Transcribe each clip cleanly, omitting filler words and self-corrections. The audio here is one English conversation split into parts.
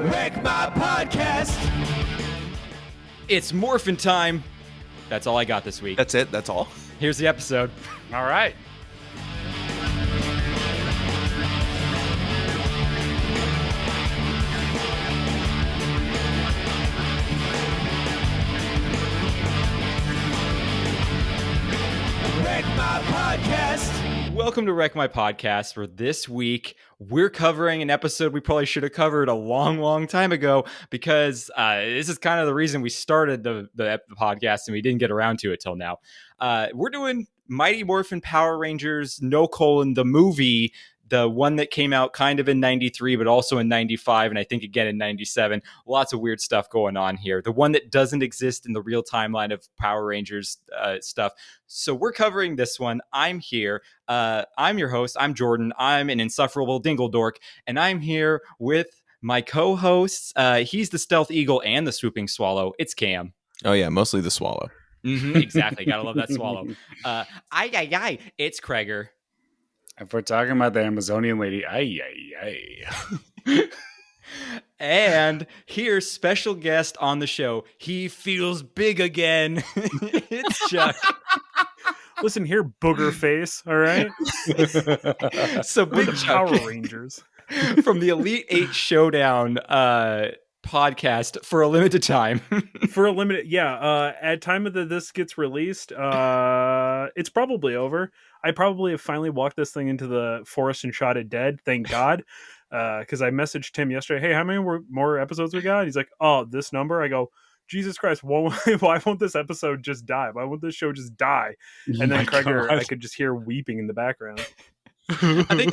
Wreck My Podcast. It's Morphin time. That's all I got this week. That's it? That's all? Here's the episode. All right. Wreck My Podcast. Welcome to Wreck My Podcast. For this week, we're covering an episode we probably should have covered a long time ago because this is kind of the reason we started the podcast and we didn't get around to it till now. We're doing Mighty Morphin Power Rangers, the movie, the one that came out kind of in 93, but also in 95, and I think again in 97. Lots of weird stuff going on here. The one that doesn't exist in the real timeline of Power Rangers stuff. So we're covering this one. I'm here. I'm your host. I'm Jordan. I'm an insufferable dingle dork, and I'm here with my co-hosts. He's the stealth eagle and the swooping swallow. It's Cam. Oh, yeah, mostly the swallow. Exactly. Gotta love that swallow. It's Kreger. If we're talking about the Amazonian lady, And here's special guest on the show. He feels big again. It's Chuck. Listen here, booger face. All right. So big the Chuck Power Rangers from the Elite 8 Showdown podcast for a limited time. For a limited, yeah. At time of this gets released, it's probably over. I probably have finally walked this thing into the forest and shot it dead. Thank God. Because I messaged Tim yesterday, hey, how many more episodes we got? He's like, oh, this number? I go, Jesus Christ, why won't this episode just die? Why won't this show just die? And then Kreger, I could just hear weeping in the background. I think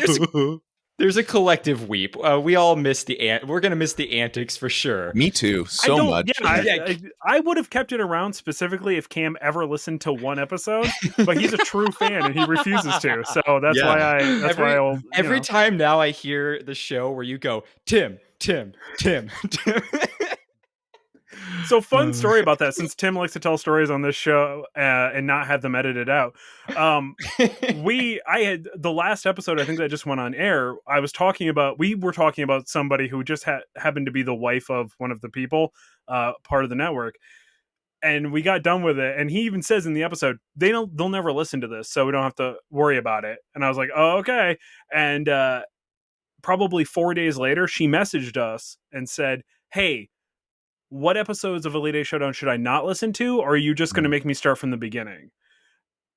there's a collective weep. We all miss we're going to miss the antics for sure. Me too. So much. Yeah, I would have kept it around specifically if Cam ever listened to one episode, but he's a true fan and he refuses to. So that's why every time now I hear the show where you go, Tim. So fun story about that, since Tim likes to tell stories on this show and not have them edited out. I had the last episode, I think that just went on air. We were talking about somebody who just happened to be the wife of one of the people, part of the network. And we got done with it. And he even says in the episode, they'll never listen to this, so we don't have to worry about it. And I was like, oh, okay. And probably 4 days later, she messaged us and said, hey, what episodes of Elite 8 Showdown should I not listen to? Or are you just going to make me start from the beginning?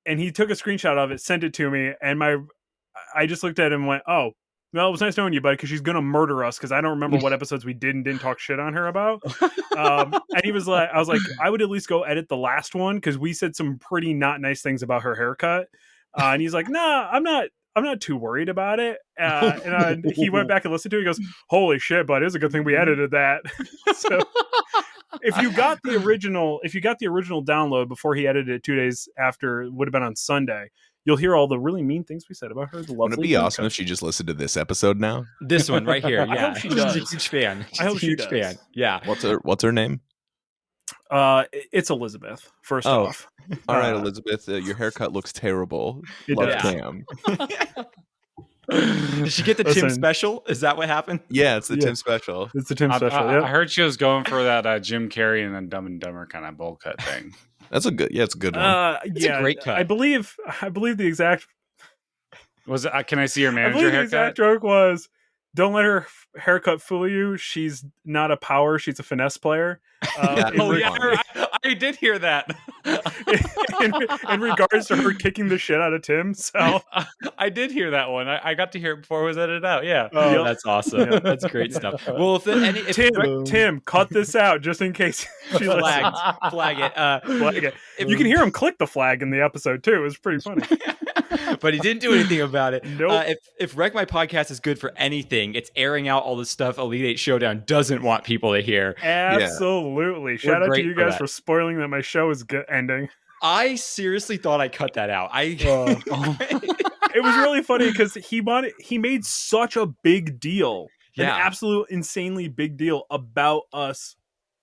And he took a screenshot of it, sent it to me, and I just looked at him and went, oh, well, it was nice knowing you, bud, because she's going to murder us, because I don't remember what episodes we didn't talk shit on her about. And I was like, I would at least go edit the last one, because we said some pretty not nice things about her haircut. And he's like, nah, I'm not too worried about it. And he went back and listened to it. He goes, holy shit, bud, it's a good thing we edited that. So if you got the original download before he edited it 2 days after, it would have been on Sunday, you'll hear all the really mean things we said about her. Wouldn't it be awesome if she just listened to this episode now? This one right here. Yeah. I hope she does. She's a huge fan. I hope she does. Fan. Yeah. What's her name? It's Elizabeth, first off. All right, Elizabeth, your haircut looks terrible. Love Cam. Did she get the Tim special? Is that what happened? Yeah, it's the Tim special. It's the Tim special. I heard she was going for that Jim Carrey and then Dumb and Dumber kind of bowl cut thing. It's a good one. It's a great cut. I believe the exact was it. Can I see your manager haircut? The exact joke was, don't let her haircut fool you. She's not a power. She's a finesse player. I did hear that. in regards to her kicking the shit out of Tim. So I did hear that one. I got to hear it before it was edited out. Yeah. Oh, that's awesome. Yeah. That's great stuff. Well, Tim, cut this out just in case she flag it. Flag it. You can hear him click the flag in the episode too. It was pretty funny. But he didn't do anything about it. Nope. If Wreck My Podcast is good for anything, it's airing out all the stuff Elite 8 Showdown doesn't want people to hear. Absolutely. Shout out to you guys for spoiling that my show is ending. I seriously thought I cut that out. It was really funny because he made such a big deal, an absolute insanely big deal about us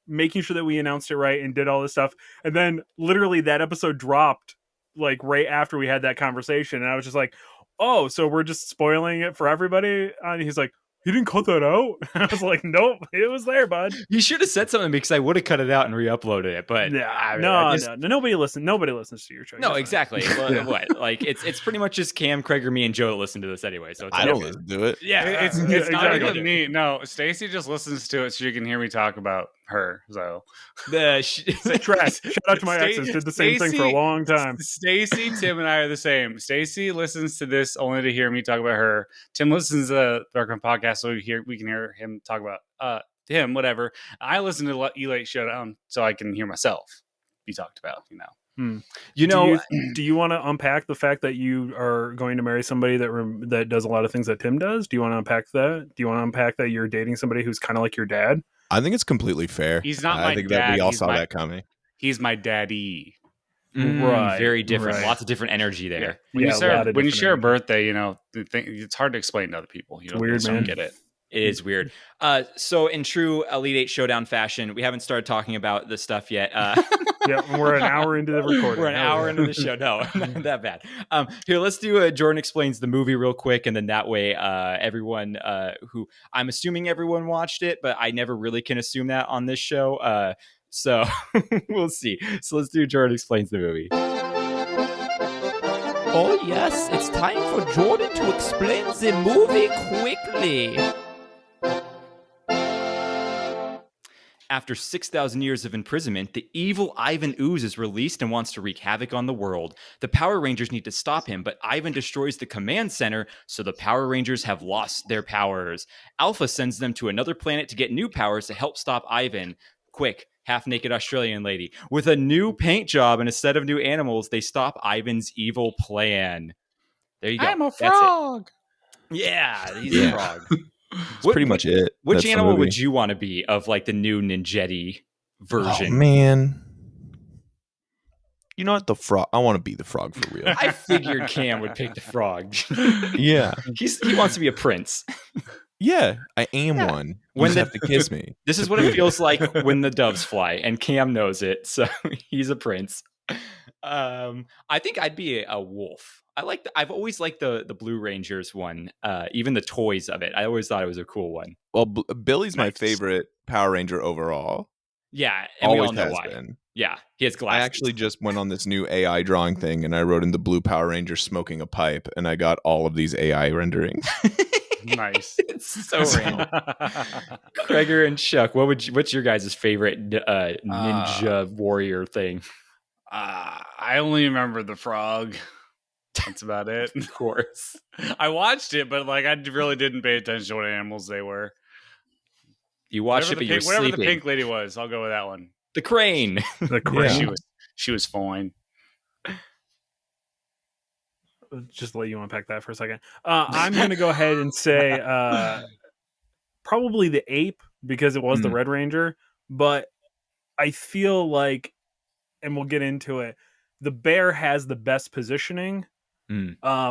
making sure that we announced it right and did all this stuff. And then literally that episode dropped like right after we had that conversation. And I was just like, oh, so we're just spoiling it for everybody? And he's like, You didn't cut that out? I was like, nope, it was there, bud. You should have said something because I would have cut it out and re-uploaded it. But No, nobody listens to your show. No, You're fine. exactly. Well, what? Like it's pretty much just Cam, Craig, or me and Joe that listen to this anyway. So it's I don't listen to it. Yeah, It's not exactly. even me. No, Stacy just listens to it so you can hear me talk about her. So Trash. Shout out to my exes. Did the same thing for a long time. Stacy, Tim, and I are the same. Stacy listens to this only to hear me talk about her. Tim listens to the Darkman podcast so we can hear him talk about him, whatever. I listen to Elite Showdown so I can hear myself be talked about, You know, do you want to unpack the fact that you are going to marry somebody that does a lot of things that Tim does? Do you want to unpack that? Do you want to unpack that you're dating somebody who's kind of like your dad? I think it's completely fair. He's not I my think dad. that we all saw that coming. He's my daddy. Right, very different. right. Lots of different energy there. When you share a energy. birthday, it's hard to explain to other people. Weird, they don't man. get it. It is weird. So in true Elite Eight Showdown fashion, we haven't started talking about the stuff yet. Yeah, we're an hour into the recording. We're an hour into the show. No, not that bad. Here, let's do Jordan Explains the movie real quick, and then that way everyone who I'm assuming everyone watched it, but I never really can assume that on this show. So we'll see. So let's do Jordan Explains the movie. Oh yes, it's time for Jordan to explain the movie quickly. After 6,000 years of imprisonment, the evil Ivan Ooze is released and wants to wreak havoc on the world. The Power Rangers need to stop him, but Ivan destroys the command center, so the Power Rangers have lost their powers. Alpha sends them to another planet to get new powers to help stop Ivan. Quick, half-naked Australian lady. With a new paint job and a set of new animals, they stop Ivan's evil plan. There you go. I'm a That's frog. it. Yeah, he's a frog. That's pretty much it. Which That's the animal movie. would you want to be of like the new Ninjetti version? Oh, man. You know what? The frog. I want to be the frog for real. I figured Cam would pick the frog. Yeah. He wants to be a prince. Yeah, I am one. You When just have to kiss me. This is what it feels like when the doves fly, and Cam knows it, so he's a prince. I think I'd be a wolf. I've always liked the Blue Rangers one, even the toys of it. I always thought it was a cool one. Well, Billy's my Nice. favorite Power Ranger overall. Yeah, and Always we all know has why. been. Yeah, he has I glasses. actually just went on this new AI drawing thing, and I wrote in the Blue Power Ranger smoking a pipe, and I got all of these AI renderings. Nice. It's so random. Gregor and Chuck, what's your guys' favorite ninja warrior thing? I only remember the frog. That's about it. Of course. I watched it, but I really didn't pay attention to what animals they were. You watched Whatever it, but you're whatever sleeping. the pink lady was, I'll go with that one. The crane. The crane. Yeah. She was fine. Just let you unpack that for a second. I'm going to go ahead and say probably the ape because it was the Red Ranger, but I feel like, and we'll get into it, the bear has the best positioning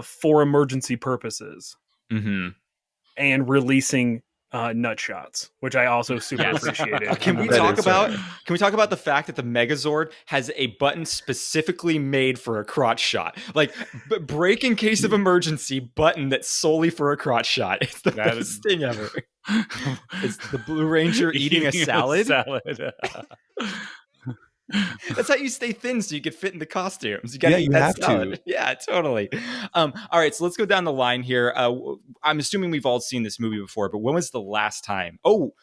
for emergency purposes and releasing nut shots, which I also super appreciated. Can we talk about the fact that the Megazord has a button specifically made for a crotch shot? Like break in case of emergency button that's solely for a crotch shot. It's the best thing ever. It's the Blue Ranger eating a salad. That's how you stay thin so you can fit in the costumes. You gotta eat that salad. To. Yeah, totally. All right, so let's go down the line here. I'm assuming we've all seen this movie before, but when was the last time? Oh,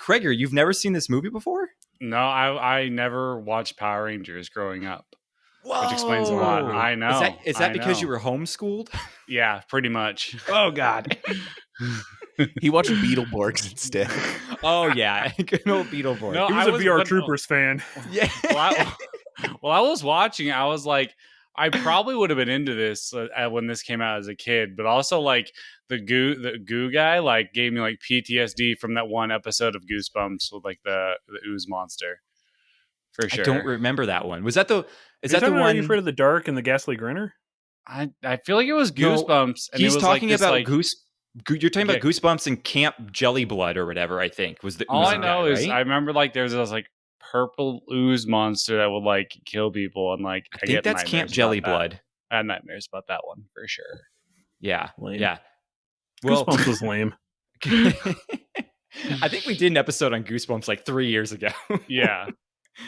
Gregor, you've never seen this movie before? No, I never watched Power Rangers growing up. Whoa. Which explains a lot. I know. Is that because you were homeschooled? Yeah, pretty much. Oh, God. He watched Beetleborgs instead. Oh, yeah. Good old Beetleborgs. No, He was a VR Troopers fan. Yeah. Well, I was watching. I was like, I probably would have been into this when this came out as a kid, but also the goo guy gave me PTSD from that one episode of Goosebumps with the ooze monster. For sure. I don't remember that one. Was that the? Is that the one? Are you afraid of the dark and the ghastly grinner? I feel like it was Goosebumps. And he's it was talking this, about You're talking about Goosebumps and Camp Jelly Blood or whatever. I think was the. All I know is right? I remember there was this purple ooze monster that would kill people and I think that's Camp Jelly Blood. I had nightmares about that one for sure. Yeah, Lame. yeah. Well, Goosebumps was lame. I think we did an episode on Goosebumps like 3 years ago. Yeah.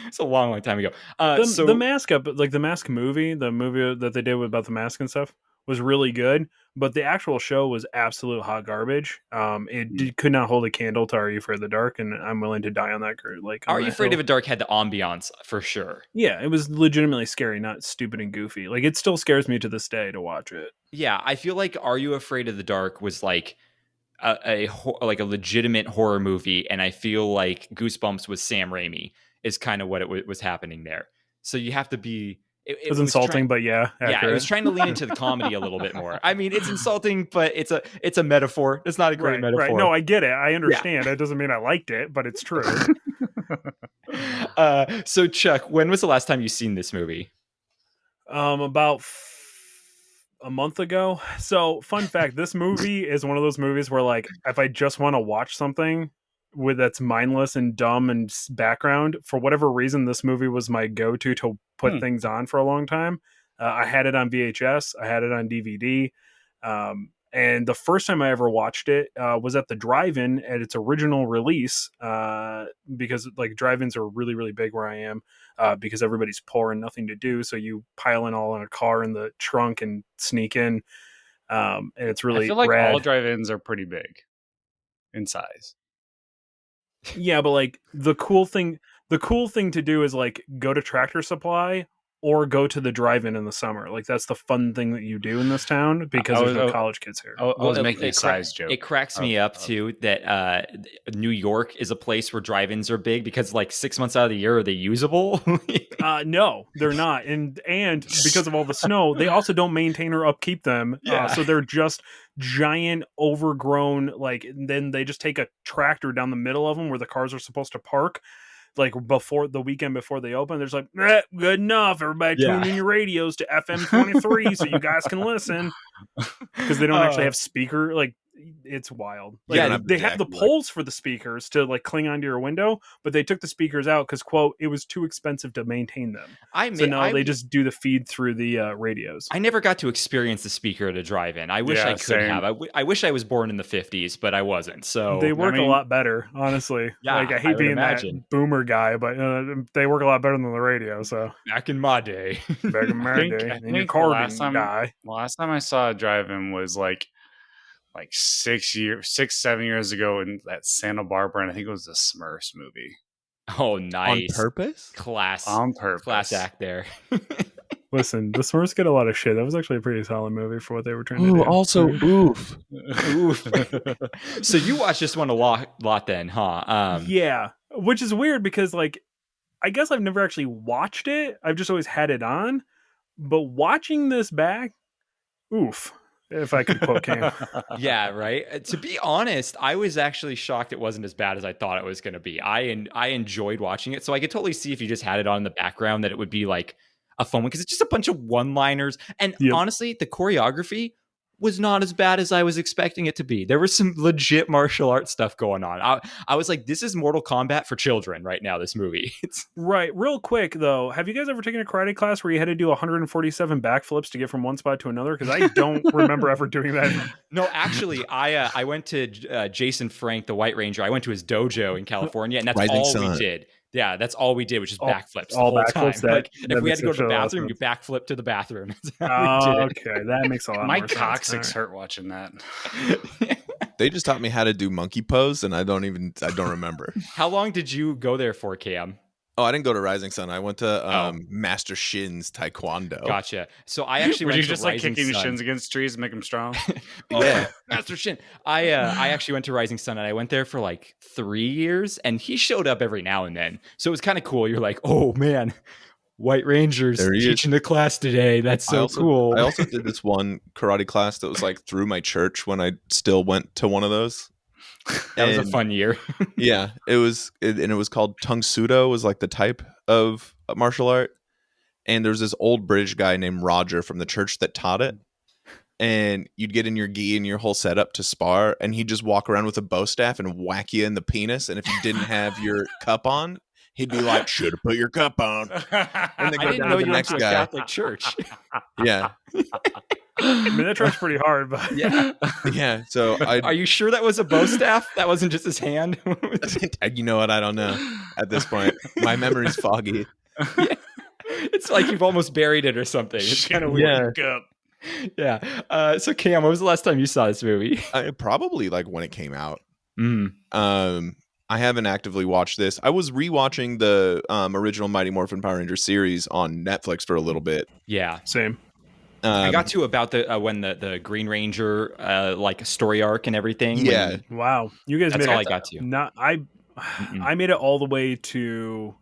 It's a long time ago. The Mask the Mask movie, the movie that they did about the mask and stuff, was really good, but the actual show was absolute hot garbage. It could not hold a candle to Are You Afraid of the Dark, and I'm willing to die on that. Like, Are You Afraid of the Dark had the ambiance for sure. Yeah, it was legitimately scary, not stupid and goofy. Like, it still scares me to this day to watch it. Yeah, I feel like Are You Afraid of the Dark was like a legitimate horror movie, and I feel like Goosebumps was Sam Raimi is kind of what it was happening there. So you have to be. It was insulting, but yeah, accurate. Yeah, it was trying to lean into the comedy a little bit more. I mean, it's insulting, but it's a metaphor. It's not a great metaphor. Right. No, I get it. I understand. It doesn't mean I liked it, but it's true. So Chuck, when was the last time you seen this movie? About a month ago. So, fun fact, this movie is one of those movies where, like, if I just want to watch something that's mindless and dumb and background, for whatever reason, this movie was my go-to to put things on for a long time. I had it on VHS. I had it on DVD. And the first time I ever watched it was at the drive-in at its original release, because like drive-ins are really, really big where I am, because everybody's poor and nothing to do. So you pile in all in a car in the trunk and sneak in. And it's really I feel like rad. all drive-ins are pretty big in size. Yeah, but like the cool thing to do is like go to Tractor Supply or go to the drive-in in the summer. Like, that's the fun thing that you do in this town because there's no college kids here. I was making a size joke. It cracks me up too that New York is a place where drive-ins are big because like 6 months out of the year, are they usable? No, they're not. And because of all the snow, they also don't maintain or upkeep them. So they're just giant overgrown, like, and then they just take a tractor down the middle of them where the cars are supposed to park. Like, before the weekend before they open, there's like, good enough. Everybody tune in your radios to FM 23 so you guys can listen, because they don't actually have speaker. Like, it's wild. Like, they have the poles for the speakers to like cling onto your window, but they took the speakers out because, quote, it was too expensive to maintain them. They just do the feed through the radios. I never got to experience the speaker at a drive-in. I wish I could have. I wish I was born in the 50s, but I wasn't. So they work a lot better, honestly. Yeah, like, I hate being that boomer guy, but they work a lot better than the radio. So back in my day, and your car guy. Last time I saw a drive-in was like 7 years ago in that Santa Barbara, and I think it was the Smurfs movie. Oh, nice. On purpose? Class. On purpose. Class act there. Listen, the Smurfs get a lot of shit. That was actually a pretty solid movie for what they were trying to do. Also, oof. So you watched this one a lot then, huh? Yeah, which is weird because, like, I guess I've never actually watched it. I've just always had it on. But watching this back, oof. If I could quote Cam. Yeah, right. To be honest, I was actually shocked it wasn't as bad as I thought it was going to be. I enjoyed watching it, so I could totally see if you just had it on in the background that it would be like a fun one, because it's just a bunch of one-liners. And honestly, the choreography was not as bad as I was expecting it to be. There was some legit martial arts stuff going on. I was like, this is Mortal Kombat for children right now, this movie. Right. Real quick, though, have you guys ever taken a karate class where you had to do 147 backflips to get from one spot to another? Because I don't remember ever doing that. No, actually, I went to Jason Frank, the White Ranger. I went to his dojo in California, and that's we did. Yeah, that's all we did, which is backflips. All the whole backflips. Time. If we had to go to the bathroom, you backflip to the bathroom. Okay, that makes a lot My more sense. My coccyx hurt watching that. They just taught me how to do monkey pose, and I don't remember. How long did you go there for, Cam? Oh, I didn't go to Rising Sun. I went to Master Shin's Taekwondo. Gotcha. So I actually went to just Rising like kicking Sun. shins against trees and make them strong? Yeah. Master Shin. I actually went to Rising Sun, and I went there for like 3 years, and he showed up every now and then. So it was kind of cool. You're like, oh man, White Ranger's teaching the class today. That's so cool. I also did this one karate class that was like through my church when I still went to one of those. That was a fun year. Yeah, it was called Tung Sudo, was like the type of martial art. And there's this old British guy named Roger from the church that taught it. And you'd get in your gi and your whole setup to spar, and he'd just walk around with a bow staff and whack you in the penis. And if you didn't have your cup on, he'd be like, "Should have put your cup on." And then I go didn't down know to the you went next to a guy. Catholic church. Yeah, I mean, that tries pretty hard, but Yeah. yeah. So Are you sure that was a bow staff? That wasn't just his hand? you know what? I don't know at this point. My memory's foggy. Yeah. It's like you've almost buried it or something. It's kind of weird. Yeah. Yeah. So Cam, when was the last time you saw this movie? Probably like when it came out. Mm. I haven't actively watched this. I was rewatching the original Mighty Morphin Power Rangers series on Netflix for a little bit. Yeah. same. I got to about the when the Green Ranger like story arc and everything. Yeah. Wow, you guys That's made all it. I got to. Not I made it all the way to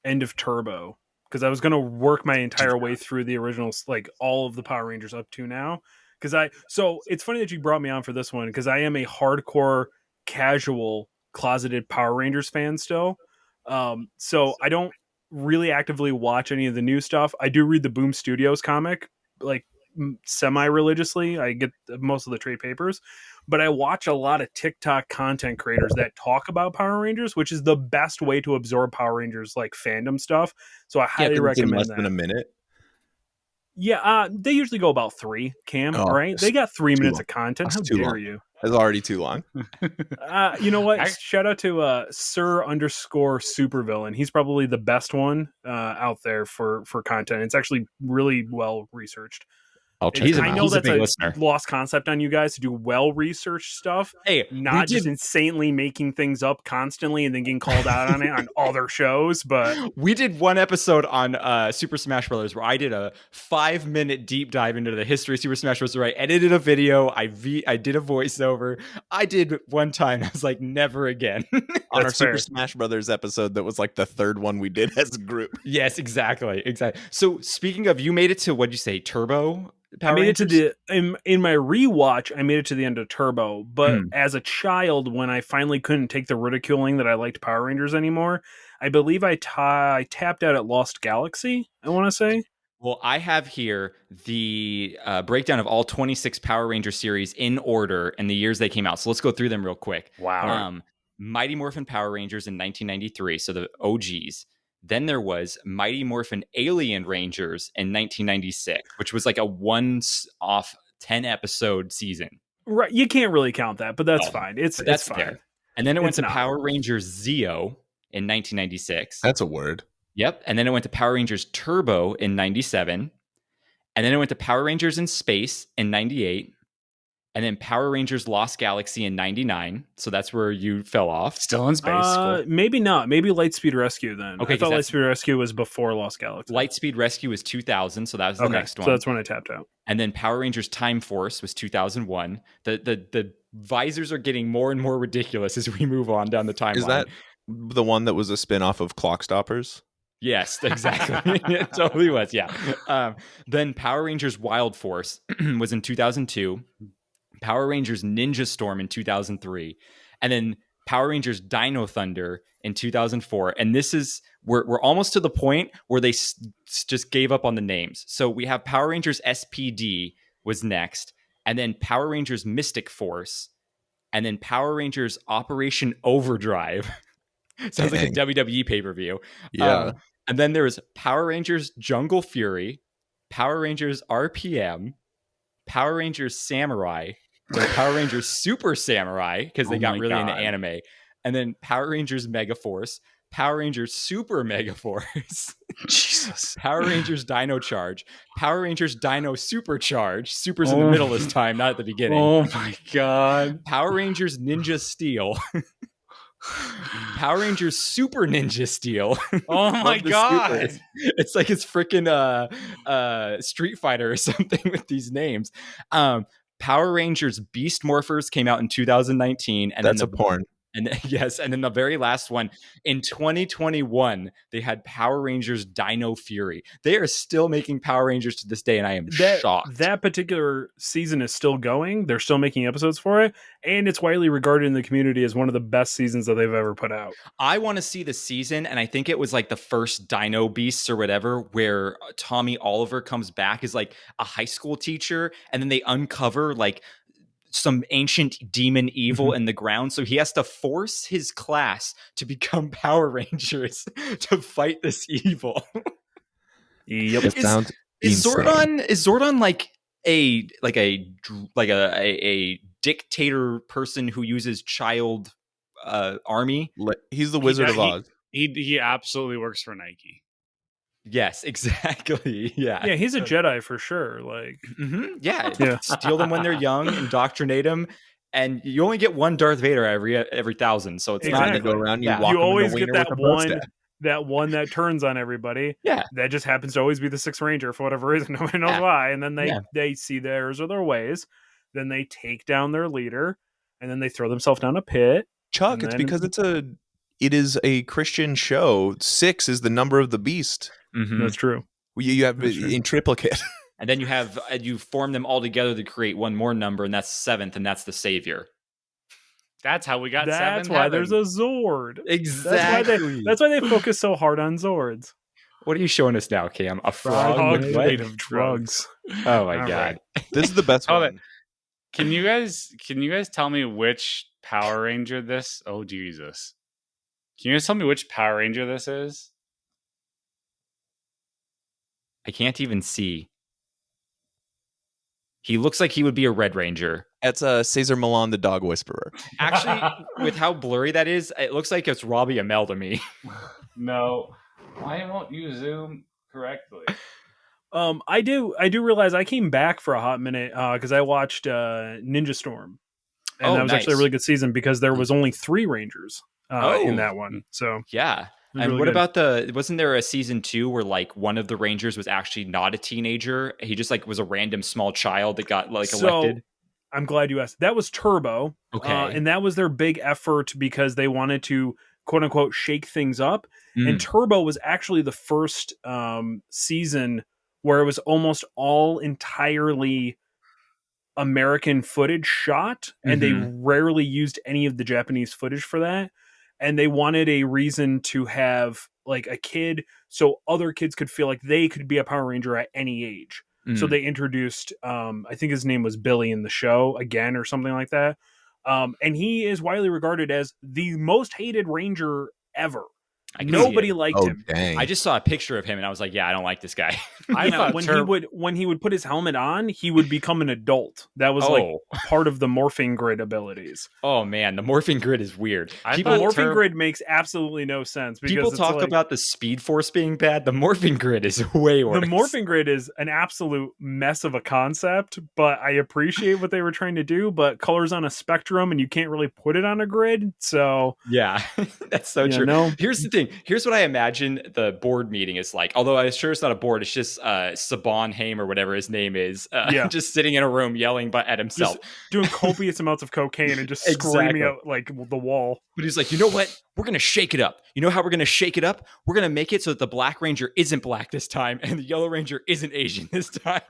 end of Turbo because I was going to work my entire way through the originals, like all of the Power Rangers up to now. So it's funny that you brought me on for this one because I am a hardcore, casual, closeted Power Rangers fan still. So I don't really actively watch any of the new stuff. I do read the Boom Studios comic, like semi-religiously. I get most of the trade papers, but I watch a lot of TikTok content creators that talk about Power Rangers, which is the best way to absorb Power Rangers like fandom stuff. So I highly recommend less that. than a minute. Yeah, they usually go about 3, Cam, Oh, right? They got 3 minutes long. of content. How That's too dare long. you? That's already too long. You know what? Shout out to Sir_Supervillain. He's probably the best one out there for content. It's actually really well researched. I'll check him I out. know He's a that's big a listener. lost concept on you guys to do well-researched stuff, Hey, not just insanely making things up constantly and then getting called out on it on other shows. But we did one episode on Super Smash Brothers where I did a 5-minute deep dive into the history of Super Smash Bros. Where I edited a video, I did a voiceover. I did one time. I was like, never again. On our That's fair. Super Smash Brothers episode, that was like the third one we did as a group. Yes, exactly. So speaking of, you made it to, what'd you say, Turbo? I made it to the in my rewatch. I made it to the end of Turbo, but as a child, when I finally couldn't take the ridiculing that I liked Power Rangers anymore, I believe I tapped out at Lost Galaxy. I want to say. Well, I have here the breakdown of all 26 Power Ranger series in order and the years they came out. So let's go through them real quick. Wow. Mighty Morphin Power Rangers in 1993, so the OGs. Then there was Mighty Morphin Alien Rangers in 1996, which was like a one-off 10-episode season. Right, you can't really count that, but that's fine. That's fine. Fair. And then it went It's to not. Power Rangers Zeo in 1996. That's a word. Yep. And then it went to Power Rangers Turbo in 97. And then it went to Power Rangers in Space in 98. And then Power Rangers Lost Galaxy in 99. So that's where you fell off. Still in space. Cool. Maybe not. Maybe Lightspeed Rescue then. Okay, I thought 'cause Lightspeed Rescue was before Lost Galaxy. Lightspeed Rescue was 2000. So that was the next one. So that's when I tapped out. And then Power Rangers Time Force was 2001. The visors are getting more and more ridiculous as we move on down the timeline. Is that the one that was a spin-off of Clock Stoppers? Yes, exactly. It totally was. Yeah. Then Power Rangers Wild Force was in 2002. Power Rangers Ninja Storm in 2003. And then Power Rangers Dino Thunder in 2004. And this is, we're almost to the point where they just gave up on the names. So we have Power Rangers SPD was next. And then Power Rangers Mystic Force. And then Power Rangers Operation Overdrive. Sounds like a WWE pay-per-view. Yeah. And then there was Power Rangers Jungle Fury, Power Rangers RPM, Power Rangers Samurai, then Power Rangers Super Samurai, because they got really into anime, and then Power Rangers Megaforce, Power Rangers Super Megaforce, Jesus. Power Rangers Dino Charge, Power Rangers Dino Supercharge, Super's in the middle this time, not at the beginning. Oh my God. Power Rangers Ninja Steel, Power Rangers Super Ninja Steel. Oh my Love the God. Super. It's like it's freaking Street Fighter or something with these names. Power Rangers Beast Morphers came out in 2019, and That's then a porn. And yes, and then the very last one in 2021, they had Power Rangers Dino Fury. They are still making Power Rangers to this day, and I am shocked. That particular season is still going. They're still making episodes for it, and it's widely regarded in the community as one of the best seasons that they've ever put out. I want to see the season, and I think it was like the first Dino Beasts or whatever, where Tommy Oliver comes back as like a high school teacher, and then they uncover like some ancient demon evil in the ground. So he has to force his class to become Power Rangers to fight this evil. Yep. It sounds Is insane. Zordon like a dictator person who uses child army? He's the Wizard of Oz. He absolutely works for Nike. Yes, exactly. Yeah. Yeah, he's a Jedi for sure. Like, Yeah. Steal them when they're young, indoctrinate them, and you only get one Darth Vader every 1,000. So it's Exactly. You go around, you Yeah. walk you him in the always get wiener that with a one, mustache. that turns on everybody. Yeah. That just happens to always be the Sixth Ranger for whatever reason. Nobody knows why. And then they see theirs or their ways. Then they take down their leader, and then they throw themselves down a pit. Chuck, it's because it is a Christian show. 6 is the number of the beast. Mm-hmm. That's true. You have in triplicate. And then you form them all together to create one more number, and that's 7th, and that's the savior. That's how we got That's 7 why heaven. there's a Zord. Exactly. That's why they focus so hard on Zords. What are you showing us now, Cam? A frog Frog with made what? of drugs. Oh my All god. This is the best Hold one. Can you guys tell me which Power Ranger this? Oh Jesus! Can you guys tell me which Power Ranger this is? I can't even see. He looks like he would be a Red Ranger. That's Cesar Millan, the dog whisperer. Actually, with how blurry that is, it looks like it's Robbie Amell to me. No. Why won't you zoom correctly? I do realize I came back for a hot minute because I watched Ninja Storm, and that was actually a really good season because there was only 3 Rangers in that one. So yeah. And really what good. about wasn't there a season 2 where like one of the Rangers was actually not a teenager? He just like was a random small child that got like elected. I'm glad you asked. That was Turbo. Okay. And that was their big effort because they wanted to quote unquote shake things up. And Turbo was actually the first season where it was almost all entirely American footage shot, and they rarely used any of the Japanese footage for that. And they wanted a reason to have like a kid so other kids could feel like they could be a Power Ranger at any age. So they introduced, I think his name was Billy in the show again or something like that. And he is widely regarded as the most hated Ranger ever. Nobody liked him. Dang. I just saw a picture of him and I was like, yeah, I don't like this guy. When he would put his helmet on, he would become an adult. That was like part of the morphing grid abilities. Oh man, the morphing grid is weird. The morphing grid makes absolutely no sense. Because people talk about the Speed Force being bad. The morphing grid is way worse. The morphing grid is an absolute mess of a concept, but I appreciate what they were trying to do. But color's on a spectrum, and you can't really put it on a grid. So yeah, that's so true. Here's the thing. Here's what I imagine the board meeting is like. Although I'm sure it's not a board. It's just Saban Haim or whatever his name is. Just sitting in a room yelling at himself. Just doing copious amounts of cocaine and just screaming out like the wall. But he's like, you know what? We're going to shake it up. You know how we're going to shake it up? We're going to make it so that the Black Ranger isn't black this time and the Yellow Ranger isn't Asian this time.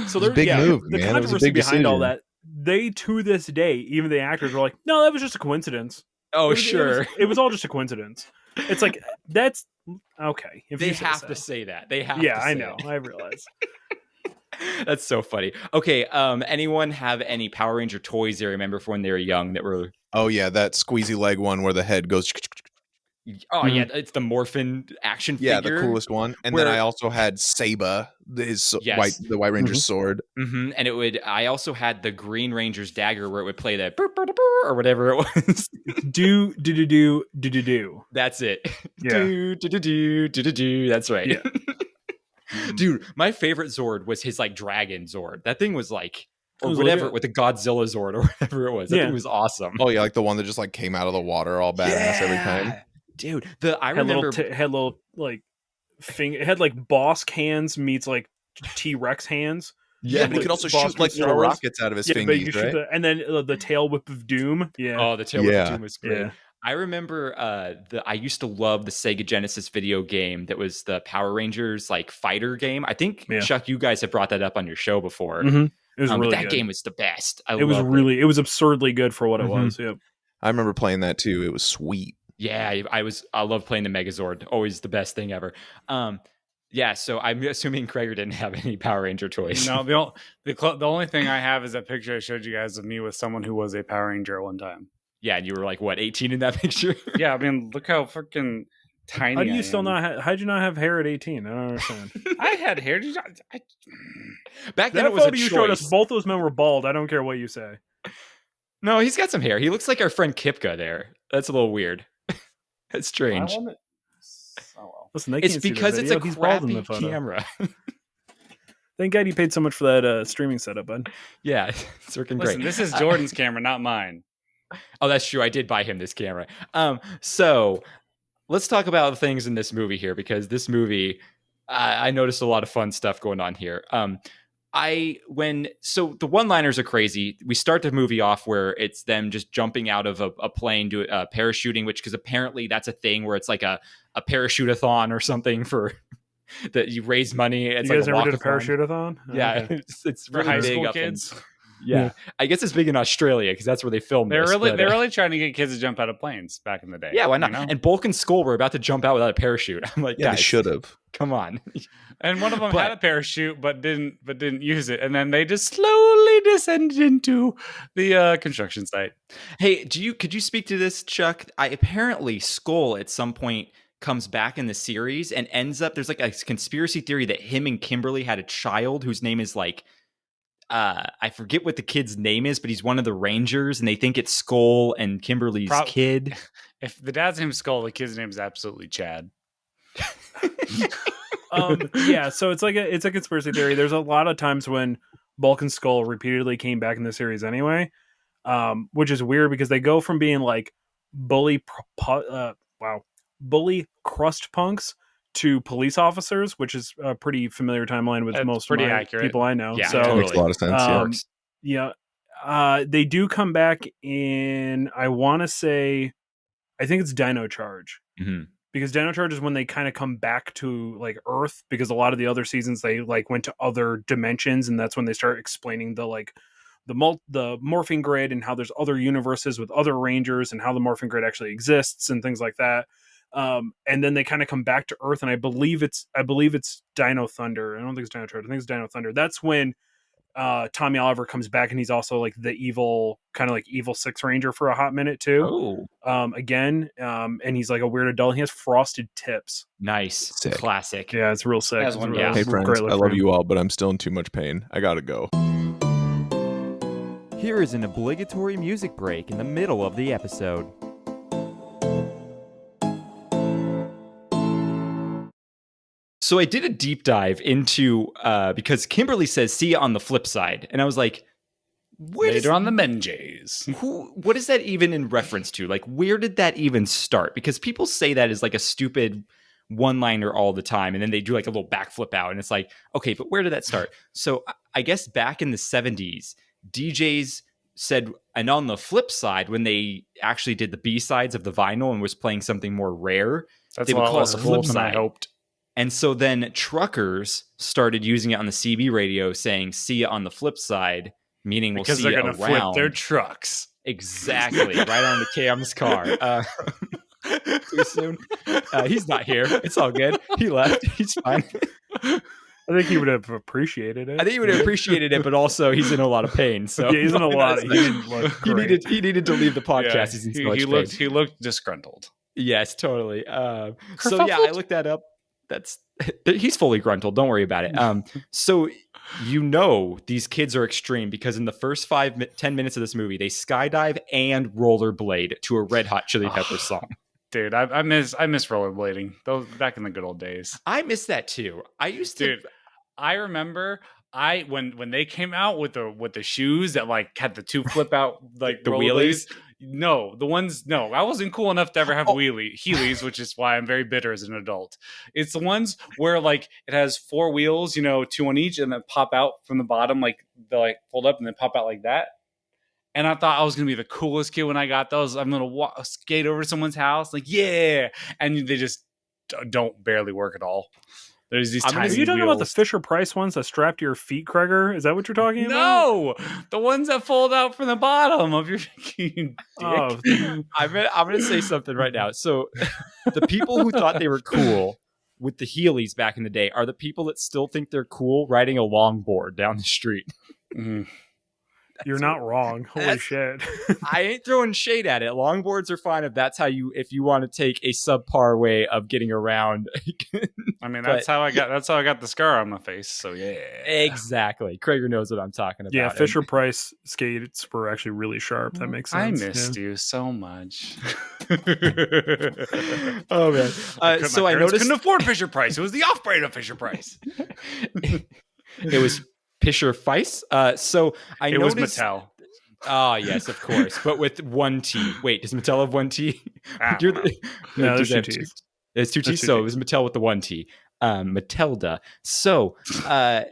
So there's big move, the man. controversy behind all that, they to this day, even the actors were like, no, that was just a coincidence. Oh, it was all just a coincidence. It's like, that's okay. If they have to say that. They have to say I say know. it. I realize. That's so funny. Okay, anyone have any Power Ranger toys they remember from when they were young that were... Oh, yeah, that squeezy leg one where the head goes... Oh, yeah, it's the Morphin action figure. Yeah, the coolest one. And then I also had Saba, the White Ranger's sword. Mm-hmm. And I also had the Green Ranger's dagger where it would play that burr, burr, burr, burr, or whatever it was. do. That's it. Yeah. Do. That's right. Yeah. Dude, my favorite Zord was his like dragon Zord. That thing was like, or was whatever, legit. with the Godzilla Zord or whatever it was. That thing was awesome. Oh, yeah, like the one that just like came out of the water all badass every time. Dude, I remember had little like finger. It had like boss hands meets like T-Rex hands. Yeah, but he could also shoot like little rockets out of his fingers, right? And then the tail whip of doom. Yeah. Oh, the tail whip of doom was great. Yeah. I remember I used to love the Sega Genesis video game that was the Power Rangers like fighter game. I think Chuck, you guys have brought that up on your show before. Mm-hmm. It was really that good. game was the best. It was absurdly good for what it was. Yep. I remember playing that too. It was sweet. Yeah, I love playing the Megazord. Always the best thing ever. Yeah, so I'm assuming Krager didn't have any Power Ranger toys. No, the only thing I have is that picture I showed you guys of me with someone who was a Power Ranger at one time. Yeah, and you were like, what, 18 in that picture? Yeah, I mean, look how freaking tiny. How do you I still am. not? How'd you not have hair at 18? I don't understand. I had hair. Back then That it was a photo you showed us, choice. both those men were bald. I don't care what you say. No, he's got some hair. He looks like our friend Kipka there. That's a little weird. That's strange. Oh well. Listen, they It's can't see the because it's a video. He's bald in crappy the photo. camera. Thank God you paid so much for that streaming setup, bud. Yeah, it's working Listen, great. this is Jordan's camera, not mine. Oh, that's true. I did buy him this camera. So let's talk about the things in this movie here, because this movie, I noticed a lot of fun stuff going on here. So the one-liners are crazy. We start the movie off where it's them just jumping out of a plane, parachuting, which, because apparently that's a thing where it's like a parachute-a-thon or something for that you raise money. It's You guys like ever did a walk-a-thon. parachute-a-thon? Yeah, Okay. it's For really high big school up in- kids. yeah, I guess it's big in Australia because that's where they filmed. They're this, really but, they're really trying to get kids to jump out of planes back in the day. yeah, why not? you know? And Bulk and Skull were about to jump out without a parachute. I'm like, Yeah, they guys, should have. come on. And one of them But- had a parachute, but didn't use it, and then they just slowly descended into the construction site. Hey, could you speak to this, Chuck? Apparently Skull at some point comes back in the series and ends up, there's like a conspiracy theory that him and Kimberly had a child whose name is like, I forget what the kid's name is, but he's one of the Rangers, and they think it's Skull and Kimberly's kid. If the dad's name's Skull, the kid's name's absolutely Chad. Yeah, so it's a conspiracy theory. There's a lot of times when Bulk and Skull repeatedly came back in the series anyway, which is weird because they go from being like bully crust punks to police officers, which is a pretty familiar timeline with That's most pretty of my accurate. people I know. Yeah, so totally. Makes a lot of sense. yeah. They do come back in, I want to say, I think it's Dino Charge. Mm-hmm. Because Dino Charge is when they kind of come back to like Earth, because a lot of the other seasons they like went to other dimensions, and that's when they start explaining the morphing grid and how there's other universes with other Rangers and how the morphing grid actually exists and things like that. And then they kind of come back to Earth, and I believe it's Dino Thunder. I don't think it's Dino Charge. I think it's Dino Thunder. That's when Tommy Oliver comes back, and he's also like the evil, kind of like evil Six Ranger for a hot minute too. Again, and he's like a weird adult. He has frosted tips. Nice. Sick. Classic. Yeah, it's real sick. That's It's one- real- yeah. Hey it's a friends, great look I for love him. you all, but I'm still in too much pain. I gotta go. Here is an obligatory music break in the middle of the episode. So I did a deep dive into because Kimberly says "see ya on the flip side," and I was like, Later on the Menjays. what is that even in reference to? Like, where did that even start? Because people say that as like a stupid one-liner all the time, and then they do like a little backflip out, and it's like, okay, but where did that start? So I guess back in the 70s, DJs said, and on the flip side, when they actually did the B-sides of the vinyl and was playing something more rare, That's they would what call it was the flip Wolf and I side. hoped. And so then truckers started using it on the CB radio, saying "see ya on the flip side," meaning we'll Because see they're ya going to around. flip their trucks. Exactly, right on the Cam's car. Too soon. He's not here. It's all good. He left. He's fine. I think he would have appreciated it. I think he would have appreciated it, but also he's in a lot of pain. So Yeah, he's in a lot. He didn't look he great. needed to leave the podcast. Yeah, He's in so much pain. he looked disgruntled. Yes, totally. So yeah, I looked that up. He's fully gruntled. Don't worry about it. So these kids are extreme because in the first 10 minutes of this movie, they skydive and rollerblade to a Red Hot Chili Peppers song. Dude, I miss rollerblading. Those back in the good old days. I miss that too. I used to. Dude, I remember when they came out with the shoes that like had the two flip out like The rollerblades. wheelies? No, I wasn't cool enough to ever have Heelys, which is why I'm very bitter as an adult. It's the ones where like it has four wheels, 2 on each, and then pop out from the bottom, like they like fold up and then pop out like that. And I thought I was gonna be the coolest kid when I got those. I'm gonna skate over to someone's house, like yeah, and they just don't barely work at all. There's these tiny Are you talking about the wheels. Fisher Price ones that strap to your feet, Kreger? Is that what you're talking about? No, the ones that fold out from the bottom of your fucking dick. Oh. I'm gonna say something right now. So the people who thought they were cool with the Heelys back in the day are the people that still think they're cool riding a longboard down the street. You're not wrong. Holy shit. I ain't throwing shade at it. Longboards are fine if you want to take a subpar way of getting around. I mean, that's how I got the scar on my face. So yeah. Exactly. Krager knows what I'm talking about. Yeah, Fisher Price skates were actually really sharp. That makes sense. I missed you so much. Oh man. So I noticed couldn't afford Fisher Price. It was the off-brand of Fisher Price. It was Fisher Price. So I it noticed was Mattel. Oh, yes, of course. But with one T. Wait, does Mattel have one T? No, there's two T's. There's two T's. So it was Mattel with the one T. Matilda. So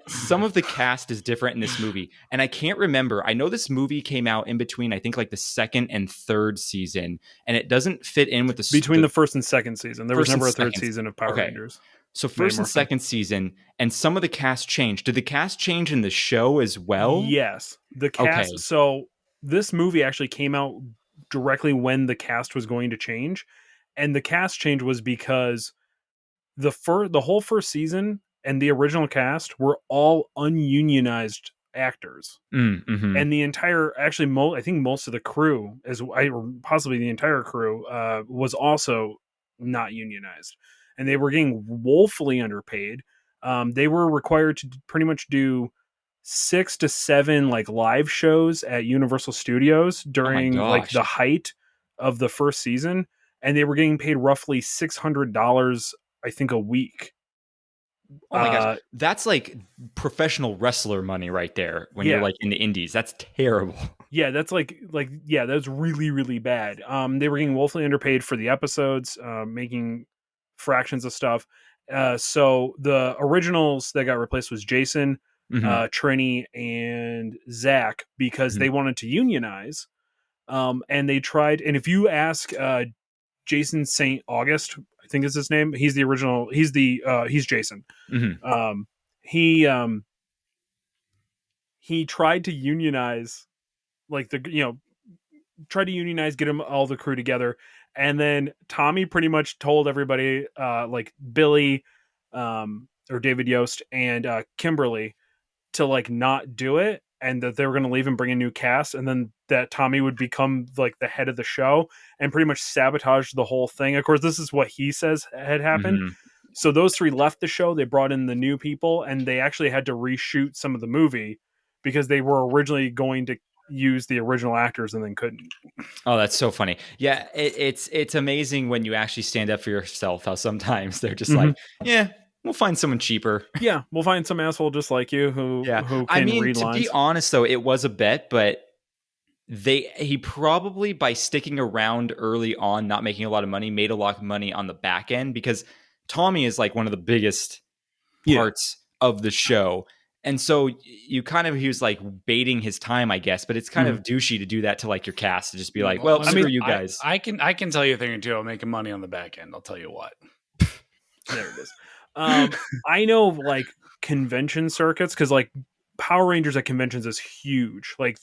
some of the cast is different in this movie. And I can't remember. I know this movie came out in between, I think, like the second and third season. And it doesn't fit in with between the first and second season. There was never a third season of Power Rangers. So first and second season, and some of the cast changed. Did the cast change in the show as well? Yes. The cast. Okay. So this movie actually came out directly when the cast was going to change. And the cast change was because the whole first season and the original cast were all ununionized actors. Mm-hmm. And the entire, actually, I think most of the crew, possibly the entire crew, was also not unionized. And they were getting woefully underpaid. They were required to pretty much do 6 to 7 like live shows at Universal Studios during like the height of the first season, and they were getting paid roughly $600, I think, a week. Oh my gosh, that's like professional wrestler money right there. When you're like in the indies, that's terrible. Yeah, that's like that's really, really bad. They were getting woefully underpaid for the episodes, making fractions of stuff. So the originals that got replaced was Jason, Trini, and Zach, because they wanted to unionize. And they tried, and if you ask Jason St. August, I think is his name, he's the original, he's Jason. He tried to unionize, like tried to unionize, get all the crew together. And then Tommy pretty much told everybody, like Billy, or David Yost and Kimberly, to like not do it, and that they were going to leave and bring a new cast, and then that Tommy would become like the head of the show and pretty much sabotage the whole thing. Of course, this is what he says had happened. So those three left the show. They brought in the new people, and they actually had to reshoot some of the movie because they were originally going to use the original actors and then couldn't. Oh, that's so funny. Yeah, it's amazing when you actually stand up for yourself, how sometimes they're just like, yeah, we'll find someone cheaper. Yeah, we'll find some asshole just like you who can read lines. To be honest though, it was a bet, but he probably, by sticking around early on, not making a lot of money, made a lot of money on the back end, because Tommy is like one of the biggest parts of the show. And so he was like baiting his time, I guess, but it's kind of douchey to do that to like your cast, to just be like, well, screw you guys. I can tell you a thing or two about making money on the back end. I'll tell you what. There it is. I know like convention circuits, because like Power Rangers at conventions is huge. Like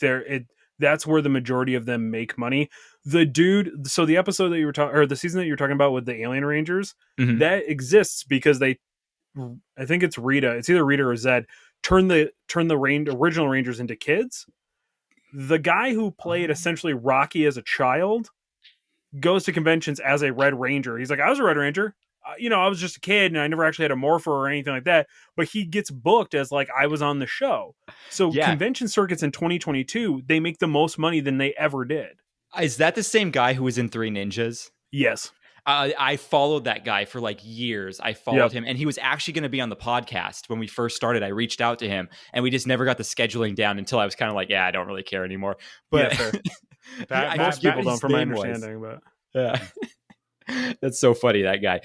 that's where the majority of them make money. The dude, so the episode that you were talking, or the season that you're talking about with the Alien Rangers, that exists because I think it's Rita. It's either Rita or Zed. Turn the original Rangers into kids. The guy who played essentially Rocky as a child goes to conventions as a Red Ranger. He's like, I was a Red Ranger. I was just a kid and I never actually had a morpher or anything like that. But he gets booked as like, I was on the show. So convention circuits in 2022, they make the most money than they ever did. Is that the same guy who was in Three Ninjas? Yes. I followed that guy for like years. I followed him, and he was actually going to be on the podcast when we first started. I reached out to him, and we just never got the scheduling down until I was kind of like, I don't really care anymore. But most people don't, from my understanding. But that's so funny, that guy.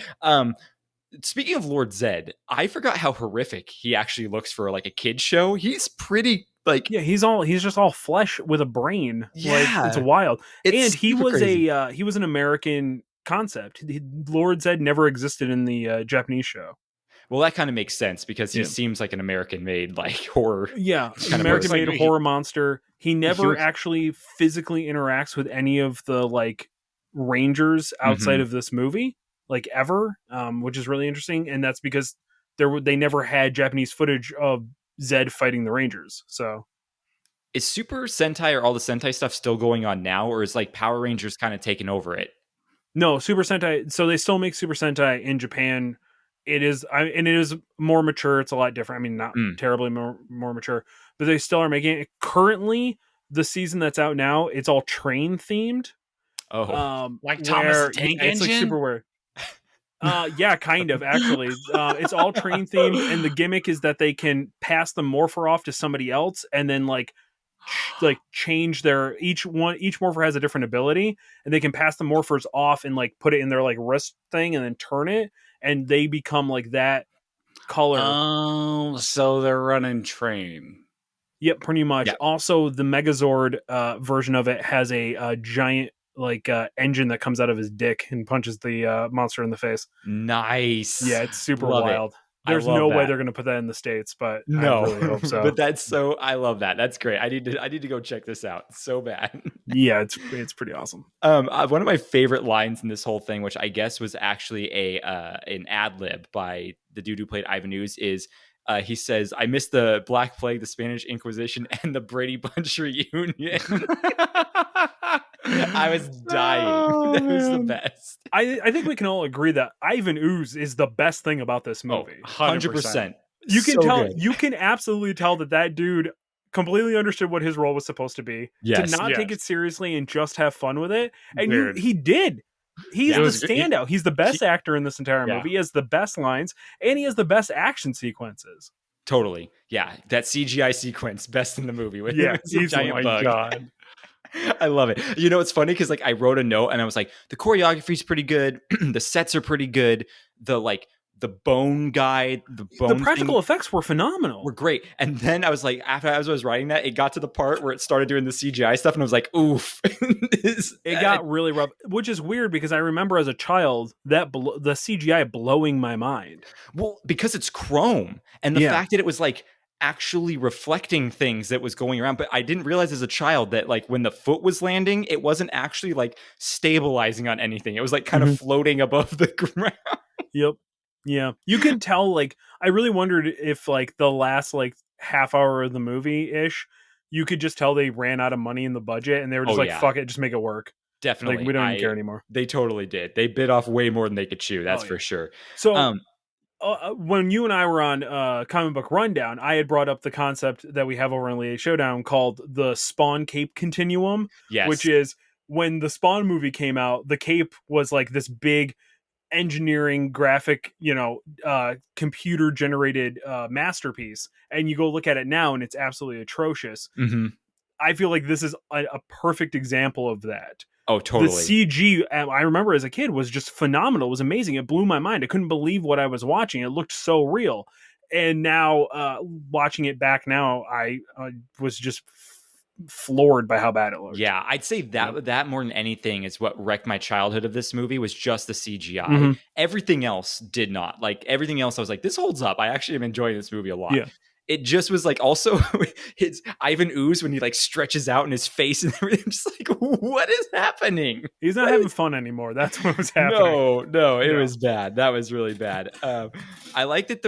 Speaking of Lord Zed, I forgot how horrific he actually looks for like a kid's show. He's pretty like he's just all flesh with a brain. Yeah, like, it's wild. And he was an American concept. Lord Zed never existed in the Japanese show. Well, that kind of makes sense because he seems like an American-made like horror. Yeah, American-made horror monster. He never actually physically interacts with any of the like Rangers outside of this movie. like ever, which is really interesting. And that's because they never had Japanese footage of Zed fighting the Rangers. So is Super Sentai or all the Sentai stuff still going on now, or is like Power Rangers kind of taking over it? no, Super Sentai. So they still make Super Sentai in Japan. It is more mature. It's a lot different. I mean, not terribly more mature, but they still are making it. Currently, the season that's out now, it's all train themed. Like Thomas the Tank Engine? It's like super weird. Yeah, kind of actually. It's all train themed, and the gimmick is that they can pass the morpher off to somebody else, and then like change their each morpher has a different ability, and they can pass the morphers off and like put it in their like wrist thing, and then turn it, and they become like that color. Oh, so they're running train. Yep, pretty much. Yep. Also, the Megazord version of it has a giant engine that comes out of his dick and punches the monster in the face. Nice. Yeah, it's super Love wild. There's no way they're going to put that in the States, but no, I really hope so. But I love that. That's great. I need to go check this out so bad. Yeah, it's pretty awesome. One of my favorite lines in this whole thing, which I guess was actually an ad lib by the dude who played Ivan Ooze, is he says, "I miss the Black Plague, the Spanish Inquisition, and the Brady Bunch reunion." I was dying. That was the best. I think we can all agree that Ivan Ooze is the best thing about this movie. 100%. You can tell. Good. You can absolutely tell that dude completely understood what his role was supposed to be. Yes, did not take it seriously and just have fun with it. And he did. He's the standout. He's the best actor in this entire movie. He has the best lines, and he has the best action sequences. Totally. Yeah. That CGI sequence, best in the movie. With he's giant bug. God. I love it. You know, it's funny because like I wrote a note and I was like, the choreography's pretty good. The sets are pretty good. The bone guy, the practical effects were phenomenal. Were great. And then I was like, after I was writing that, it got to the part where it started doing the CGI stuff, and I was like, oof. It got really rough, which is weird because I remember as a child that the CGI blowing my mind. Well, because it's chrome, and the fact that it was like actually reflecting things that was going around. But I didn't realize as a child that like when the foot was landing, it wasn't actually like stabilizing on anything. It was like kind of floating above the ground. Yep. Yeah. You can tell, like, I really wondered if like the last like half hour of the movie ish, you could just tell they ran out of money in the budget and they were just fuck it, just make it work. Definitely. Like, we don't even care anymore. They totally did. They bit off way more than they could chew. That's for sure. So when you and I were on Comic Book Rundown, I had brought up the concept that we have over in Elite Showdown called the Spawn Cape Continuum, which is when the Spawn movie came out, the cape was like this big engineering graphic, computer generated masterpiece, and you go look at it now and it's absolutely atrocious. I feel like this is a perfect example of that. Oh, totally. The CG, I remember as a kid, was just phenomenal. It was amazing. It blew my mind. I couldn't believe what I was watching. It looked so real. And now, watching it back now, I was just floored by how bad it looked. Yeah, I'd say that more than anything is what wrecked my childhood of this movie was just the CGI. Everything else did not. Like everything else, I was like, this holds up. I actually am enjoying this movie a lot. Yeah. It just was like also his Ivan Ooze when he like stretches out in his face and everything. I'm just like, what is happening? He's not having fun anymore. That's what was happening. No, it was bad. That was really bad. I liked it.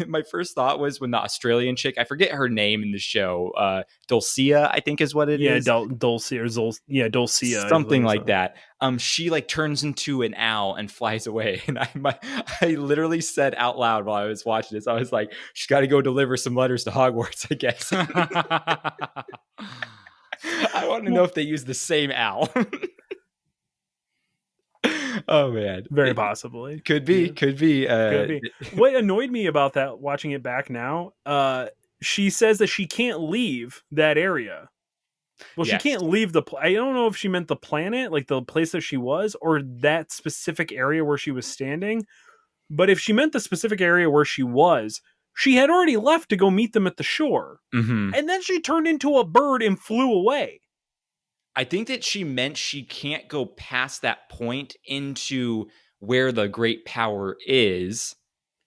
My first thought was when the Australian chick, I forget her name in the show, Dulcia, I think is what it is. Dulcia or Dulcia. Something like that. She like turns into an owl and flies away. And I literally said out loud while I was watching this, I was like, she's got to go deliver some letters to Hogwarts, I guess. I want to know if they use the same owl. Oh man, very possibly. Could be. What annoyed me about that, watching it back now, she says that she can't leave that area. Well, she can't leave I don't know if she meant the planet, like the place that she was, or that specific area where she was standing. But if she meant the specific area where she was, she had already left to go meet them at the shore. And then she turned into a bird and flew away. I think that she meant she can't go past that point into where the great power is.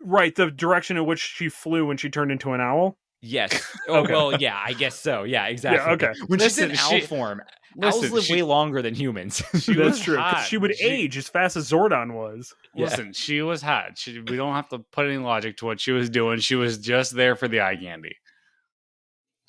Right, the direction in which she flew when she turned into an owl? Yes. Oh, okay. Well, yeah, I guess so. Yeah, exactly. Yeah, okay. When she's in owl form, owls Listen, live way longer than humans. She That's was true. 'cause hot. she would age as fast as Zordon was. Listen, she was hot. We don't have to put any logic to what she was doing. She was just there for the eye candy.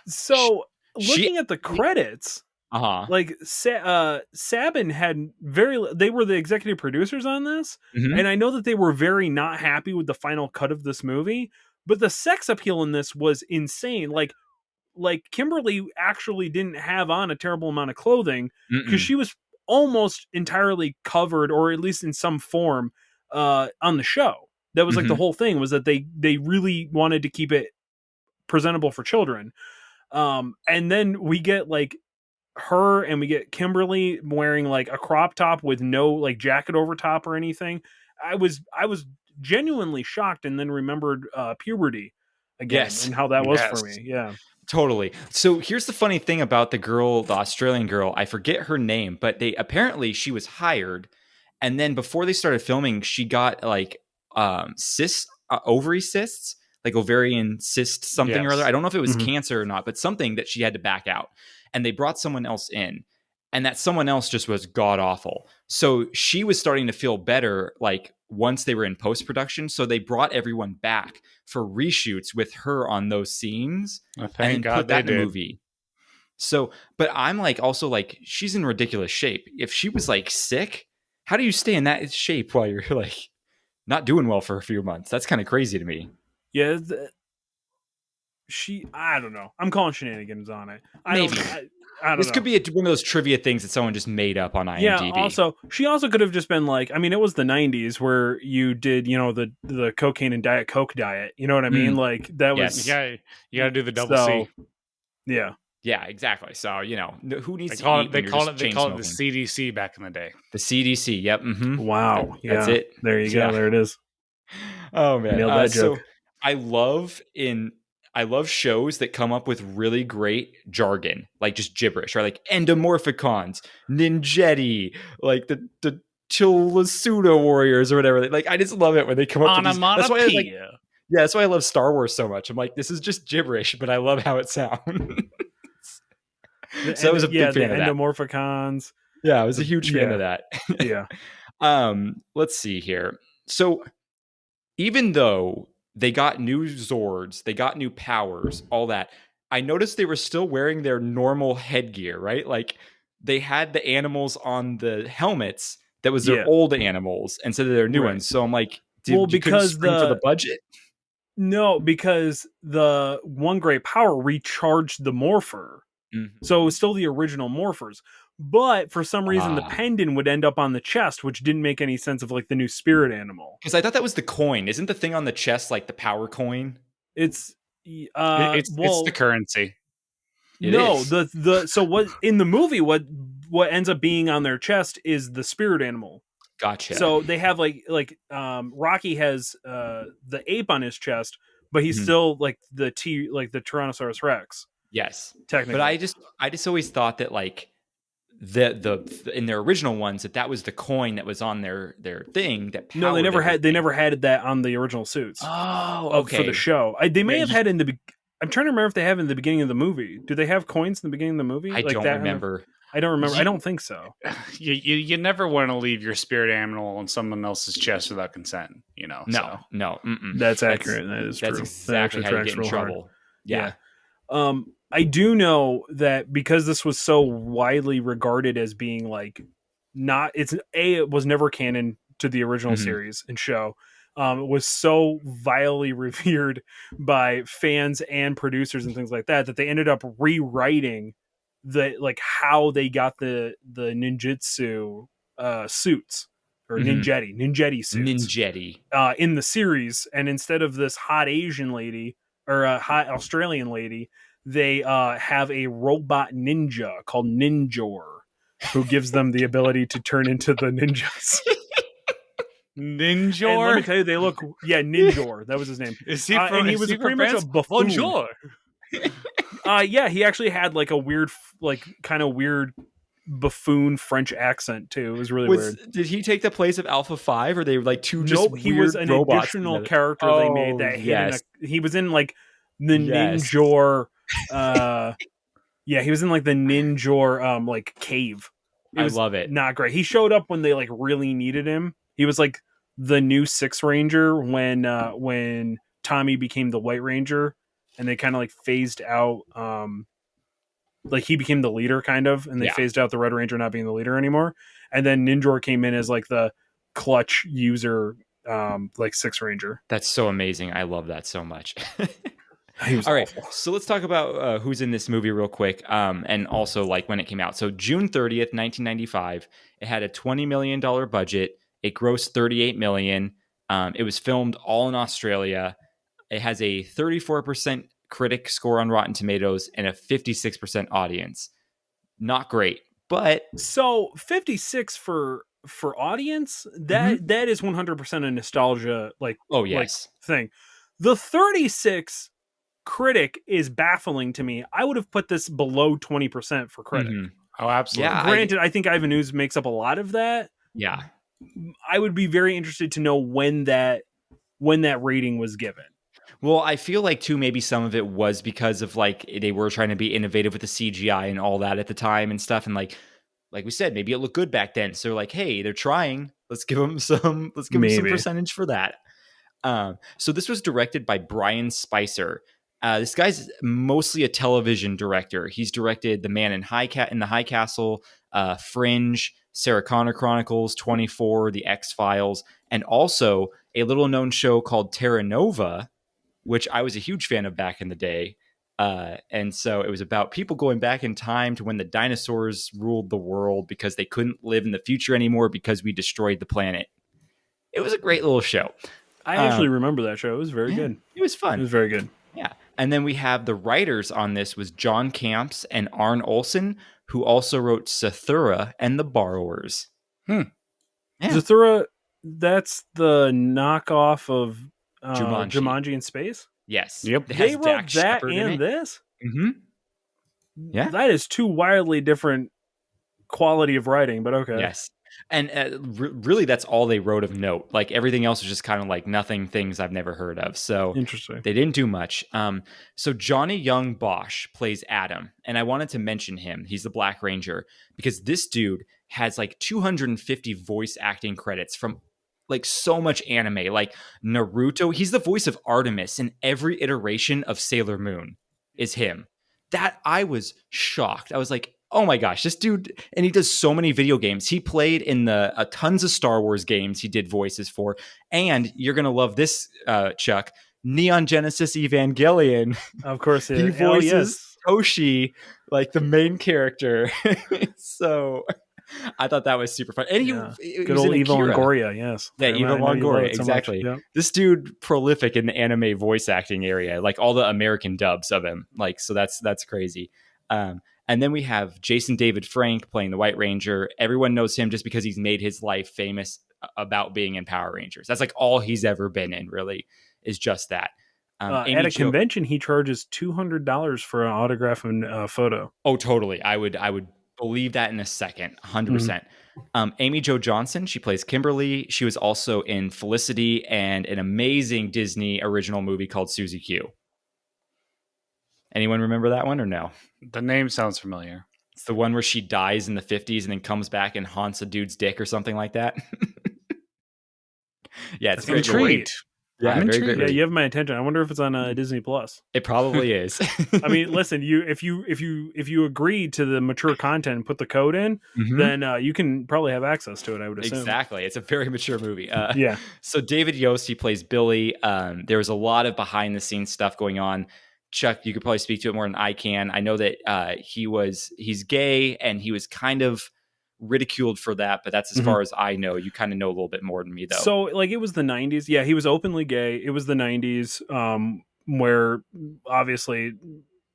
So She- looking at the credits, Uh-huh. like Sabin had they were the executive producers on this, Mhm. and I know that they were very not happy with the final cut of this movie, but the sex appeal in this was insane. Like Kimberly actually didn't have on a terrible amount of clothing because Mm-mm. she was almost entirely covered, or at least in some form, on the show. That was like the whole thing, was that they really wanted to keep it presentable for children. And then we get like her, and we get Kimberly wearing like a crop top with no like jacket over top or anything. I was genuinely shocked, and then remembered puberty again, Yes. and how that was Yes. for me. Yeah. Totally. So here's the funny thing about the girl, the Australian girl. I forget her name, but she was hired, and then before they started filming, she got like cysts, ovary cysts, like ovarian cyst something or Yes. other. I don't know if it was Mhm. cancer or not, but something that she had to back out, and they brought someone else in, and that someone else just was god awful. So she was starting to feel better, like once they were in post production. So they brought everyone back for reshoots with her on those scenes. Well, And thank God put they that in did. the movie. So, but I'm like, also like, she's in ridiculous shape. If she was like sick, how do you stay in that shape while you're like not doing well for a few months? That's kind of crazy to me. Yeah. I don't know. I'm calling shenanigans on it. I Maybe. don't This know. could be one of those trivia things that someone just made up on IMDb. Yeah. She also could have just been like, I mean, it was the '90s where you did, the cocaine and Diet Coke diet. You know what I mean? Like that was. Yes. You gotta do the double So, C. Yeah. Yeah, exactly. So, who needs They to call eat it. when They you're call just it. They call it the chain smoking? CDC back in the day. The CDC. Yep. Mm-hmm. Wow. That's Yeah. it. There you go. Yeah. There it is. Oh man, Nailed that so joke. I love shows that come up with really great jargon, like just gibberish, right? Like endomorphicons, ninjetti, like the Chilasuda warriors or whatever. Like I just love it when they come up with these. That's why I like. Onomatopoeia. Yeah, that's why I love Star Wars so much. I'm like, this is just gibberish, but I love how it sounds. So I was a big fan of that. Endomorphicons. Yeah, I was a huge fan Yeah. of that. Yeah. Let's see here. So even though they got new Zords, they got new powers, all that, I noticed they were still wearing their normal headgear, right? Like they had the animals on the helmets that was their Yeah. old animals instead of their new Right. ones. So I'm like, Well, you couldn't because spring for the budget. No, because the one great power recharged the morpher. Mhm. So it was still the original morphers. But for some reason, the Ah. pendant would end up on the chest, which didn't make any sense of like the new spirit animal. Because I thought that was the coin. Isn't the thing on the chest like the power coin? It's It's the currency. It no, is. so what in the movie what ends up being on their chest is the spirit animal. Gotcha. So they have Rocky has the ape on his chest, but he's Mhm. still like the Tyrannosaurus Rex. yes. Technically. But I just always thought that like the in their original ones that was the coin that was on their thing that No, they never powered had everything. that on the original suits Okay. for the show. They may Yeah, have had in the. I'm trying to remember if they have in the beginning of the movie. Do they have coins in the beginning of the movie? I like don't that remember. I don't remember. I don't think so. You never want to leave your spirit animal on someone else's chest without consent. No, so. no. Mm-mm. That's accurate. That is That's true. exactly how you get in trouble. Yeah. I do know that because this was so widely regarded as being like it was never canon to the original Mhm. series and show. It was so vilely revered by fans and producers and things like that they ended up rewriting how they got the ninjutsu suits or Mhm. ninjetti suits Ninjetti. in the series, and instead of this hot Asian lady or a hot Australian lady, they have a robot ninja called Ninjor who gives them the ability to turn into the ninjas. Ninjor? And let me tell you, they look Ninjor. That was his name. Is he And he was pretty much a buffoon. Bonjour. Yeah, he actually had like a weird, kind of weird buffoon French accent too. It was really weird. Did he take the place of Alpha 5 or they were like two just Nope, he weird was an robots additional together? character they made that yes. he was in like the Yes. Ninjor Yeah, he was in like the Ninja like cave. I love it. Not great. He showed up when they like really needed him. He was like the new Sixth Ranger when Tommy became the White Ranger, and they kind of like phased out. Like he became the leader, kind of, and they phased out the Red Ranger not being the leader anymore. And then Ninja came in as like the clutch user, like Sixth Ranger. That's so amazing. I love that so much. All right, so let's talk about who's in this movie real quick, and also like when it came out. So June 30th, 1995, it had a $20 million budget. It grossed $38 million. It was filmed all in Australia. It has a 34% critic score on Rotten Tomatoes and a 56% audience. Not great, but so 56 for audience, that is 100% a nostalgia like thing. The 36 critic is baffling to me. I would have put this below 20% for critic. Oh, absolutely. Yeah, granted, I think Ivan Ooze makes up a lot of that. Yeah. I would be very interested to know when that rating was given. Well, I feel like too maybe some of it was because of like they were trying to be innovative with the CGI and all that at the time and stuff, and like we said, maybe it looked good back then. So like, hey, they're trying. Let's give them some percentage for that. So this was directed by Brian Spicer. This guy's mostly a television director. He's directed The Man in the High Castle, Fringe, Sarah Connor Chronicles, 24, The X-Files, and also a little known show called Terra Nova, which I was a huge fan of back in the day. And so it was about people going back in time to when the dinosaurs ruled the world because they couldn't live in the future anymore because we destroyed the planet. It was a great little show. I actually remember that show. It was very good. It was fun. It was very good. Yeah. And then we have the writers on this was John Camps and Arn Olson, who also wrote Zathura and The Borrowers. Yeah. Zathura, that's the knockoff of Jumanji in space? Yes. Yep. They wrote that and this? Mm-hmm. Yeah. That is two wildly different quality of writing, but okay. Yes. And really, that's all they wrote of note. Like everything else was just kind of like things I've never heard of. So interesting. They didn't do much. So Johnny Young Bosch plays Adam, and I wanted to mention him. He's the Black Ranger because this dude has like 250 voice acting credits from like so much anime, like Naruto. He's the voice of Artemis in every iteration of Sailor Moon. Is him. That I was shocked. I was like, oh my gosh, this dude, and he does so many video games. He played in the tons of Star Wars games he did voices for. And you're going to love this, Chuck, Neon Genesis Evangelion. Of course. He voices Toshi, like the main character. So I thought that was super fun. And he good old Eva Longoria, yes. Yeah, Eva Longoria, exactly. So this dude prolific in the anime voice acting area, like all the American dubs of him. Like, so that's crazy. And then we have Jason David Frank playing the White Ranger. Everyone knows him just because he's made his life famous about being in Power Rangers. That's like all he's ever been in, really, is just that. At a convention, he charges $200 for an autograph and photo. Oh, totally. I would believe that in a second, 100%. Amy Jo Johnson, she plays Kimberly. She was also in Felicity and an amazing Disney original movie called Suzy Q. Anyone remember that one or no? The name sounds familiar. It's the one where she dies in the 50s and then comes back and haunts a dude's dick or something like that. Yeah, it's very great. Yeah, very great. Yeah, you have my attention. I wonder if it's on Disney Plus. It probably is. I mean, listen, if you agree to the mature content and put the code in, then you can probably have access to it, I would assume. Exactly. It's a very mature movie. Yeah. So David Yost, he plays Billy. There was a lot of behind the scenes stuff going on. Chuck, you could probably speak to it more than I can. I know that he's gay and he was kind of ridiculed for that, but that's as far as I know. You kind of know a little bit more than me, though. So, like, it was the 90s. Yeah, he was openly gay. It was the 90s, where obviously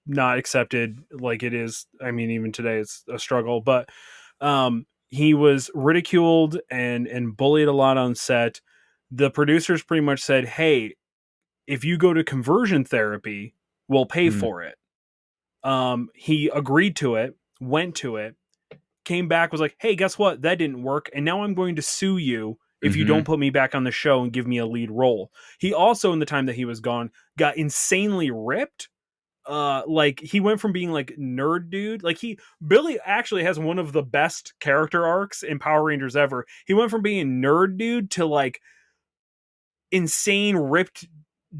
not accepted like it is. I mean, even today it's a struggle, but he was ridiculed and bullied a lot on set. The producers pretty much said, hey, if you go to conversion therapy, we'll pay for it. He agreed to it, went to it, came back, was like, hey, guess what? That didn't work. And now I'm going to sue you if you don't put me back on the show and give me a lead role. He also, in the time that he was gone, got insanely ripped like he went from being like nerd dude, like Billy actually has one of the best character arcs in Power Rangers ever. He went from being nerd dude to like insane ripped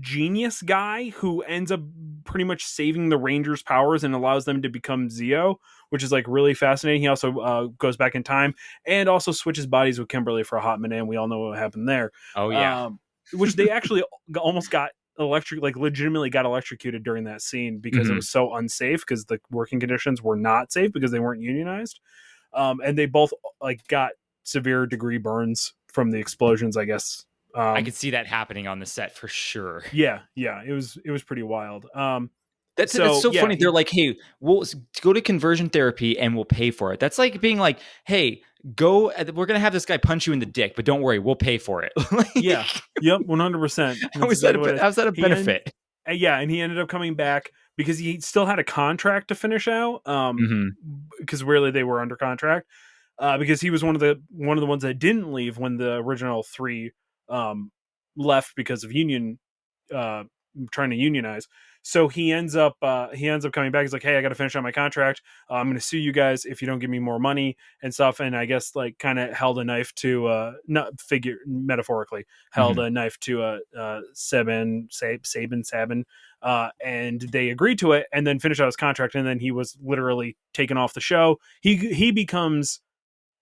genius guy who ends up pretty much saving the Rangers' powers and allows them to become Zeo, which is like really fascinating. He also goes back in time and also switches bodies with Kimberly for a hot minute, and we all know what happened there. Oh yeah. Which they actually almost got legitimately got electrocuted during that scene because it was so unsafe, because the working conditions were not safe because they weren't unionized. And they both like got severe degree burns from the explosions, I guess. I could see that happening on the set for sure. Yeah, it was pretty wild. That's so funny. They're like, hey, we'll go to conversion therapy and we'll pay for it. That's like being like, hey, we're going to have this guy punch you in the dick, but don't worry, we'll pay for it. Yeah. Yep. 100%. How's that a benefit? And he ended up coming back because he still had a contract to finish out. Because really they were under contract. Because he was one of the ones that didn't leave when the original 3 left because of union trying to unionize. So he ends up coming back. He's like, hey, I got to finish out my contract. I'm going to sue you guys if you don't give me more money and stuff. And I guess like kind of held a knife to metaphorically held a knife to Sabin, and they agreed to it and then finished out his contract. And then he was literally taken off the show. He becomes,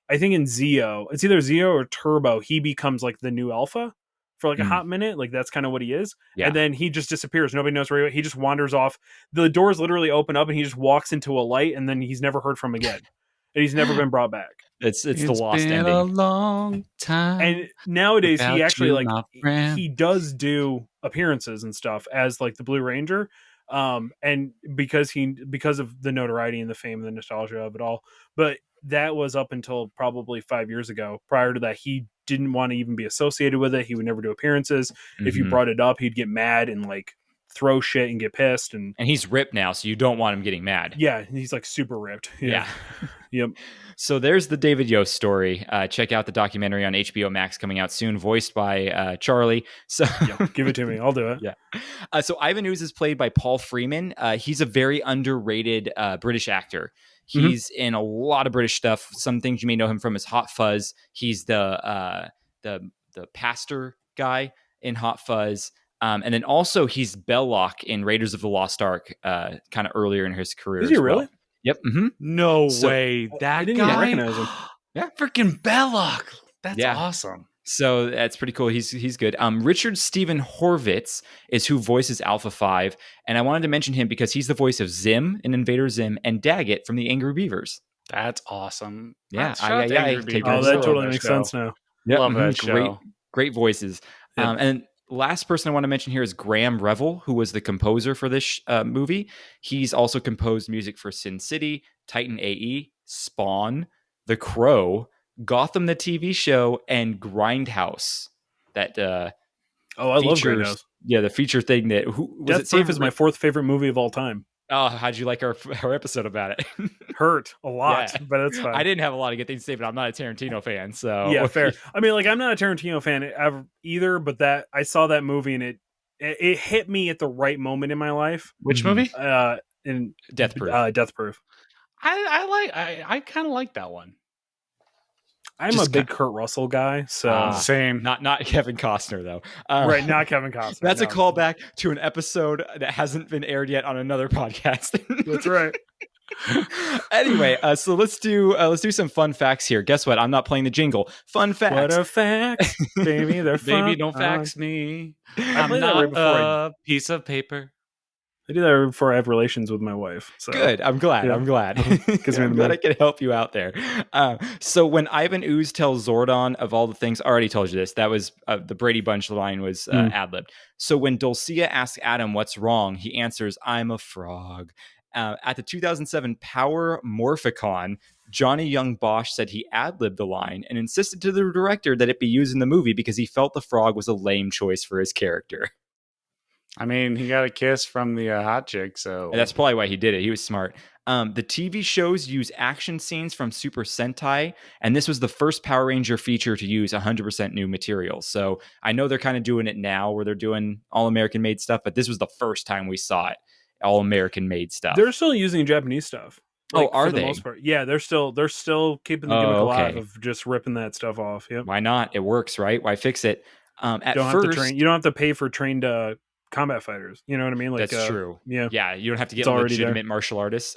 I think in Zeo, it's either Zeo or Turbo, he becomes like the new Alpha for like a hot minute. Like that's kind of what he is. Yeah. And then he just disappears. Nobody knows where he just wanders off. The doors literally open up and he just walks into a light, and then he's never heard from again. And he's never been brought back. It's the lost been ending. A long time. And nowadays he actually you, like he does do appearances and stuff as like the Blue Ranger. And because of the notoriety and the fame and the nostalgia of it all. But that was up until probably 5 years ago. Prior to that, he didn't want to even be associated with it. He would never do appearances. If you brought it up, he'd get mad and like throw shit and get pissed. And he's ripped now, so you don't want him getting mad. Yeah, he's like super ripped. Yeah. Yep. So there's the David Yost story. Check out the documentary on HBO Max coming out soon, voiced by Charlie. So give it to me. I'll do it. Yeah. So Ivan Ooze is played by Paul Freeman. He's a very underrated British actor. He's in a lot of British stuff. Some things you may know him from is Hot Fuzz. He's the pastor guy in Hot Fuzz. And then also he's Belloc in Raiders of the Lost Ark, kind of earlier in his career. Is he really? Yep. No way. That I didn't guy? even recognize him. Yeah. Freaking Belloc. That's awesome. So that's pretty cool. He's good. Richard Stephen Horvitz is who voices Alpha 5. And I wanted to mention him because he's the voice of Zim in Invader Zim and Daggett from the Angry Beavers. That's awesome. Yeah. That totally makes sense now. Yep. Love that show. Great voices. Yep. And last person I want to mention here is Graham Revel, who was the composer for this movie. He's also composed music for Sin City, Titan AE, Spawn, The Crow, Gotham the TV show, and Grindhouse. That I love Grindhouse. Yeah, the feature thing that Death Proof is my 4th favorite movie of all time. Oh, how'd you like our episode about it? Hurt a lot, but that's fine. I didn't have a lot of good things to say, but I'm not a Tarantino fan, so yeah, fair. I mean, like I'm not a Tarantino fan either, but that I saw that movie and it hit me at the right moment in my life. Which movie? In Death Proof. Death Proof. I kind of like that one. I'm a big Kurt Russell guy, so same. Not Kevin Costner though. Right, not Kevin Costner. That's a callback to an episode that hasn't been aired yet on another podcast. That's right. Anyway, so let's do some fun facts here. Guess what? I'm not playing the jingle. Fun facts. What are facts, baby? They're fun. Baby, don't fax me. I I'm not a piece of paper. I do that right before I have relations with my wife. So. Good. I'm glad. I'm glad. I'm glad I can help you out there. So when Ivan Ooze tells Zordon of all the things, I already told you this. That was the Brady Bunch line was ad-libbed. So when Dulcia asks Adam what's wrong, he answers, "I'm a frog." At the 2007 Power Morphicon, Johnny Young Bosch said he ad-libbed the line and insisted to the director that it be used in the movie because he felt the frog was a lame choice for his character. I mean, he got a kiss from the hot chick, so... And that's probably why he did it. He was smart. The TV shows use action scenes from Super Sentai, and this was the first Power Ranger feature to use 100% new material. So I know they're kind of doing it now where they're doing all-American-made stuff, but this was the first time we saw it. all American made stuff. They're still using Japanese stuff. Oh, are for the they? most part. Yeah, they're still keeping the gimmick alive of just ripping that stuff off. Yep. Why not? It works, right? Why fix it? At Don't first, have to train. You don't have to pay for trained combat fighters. You know what I mean? Like, that's true. Yeah. You don't have to get It's already legitimate martial artists.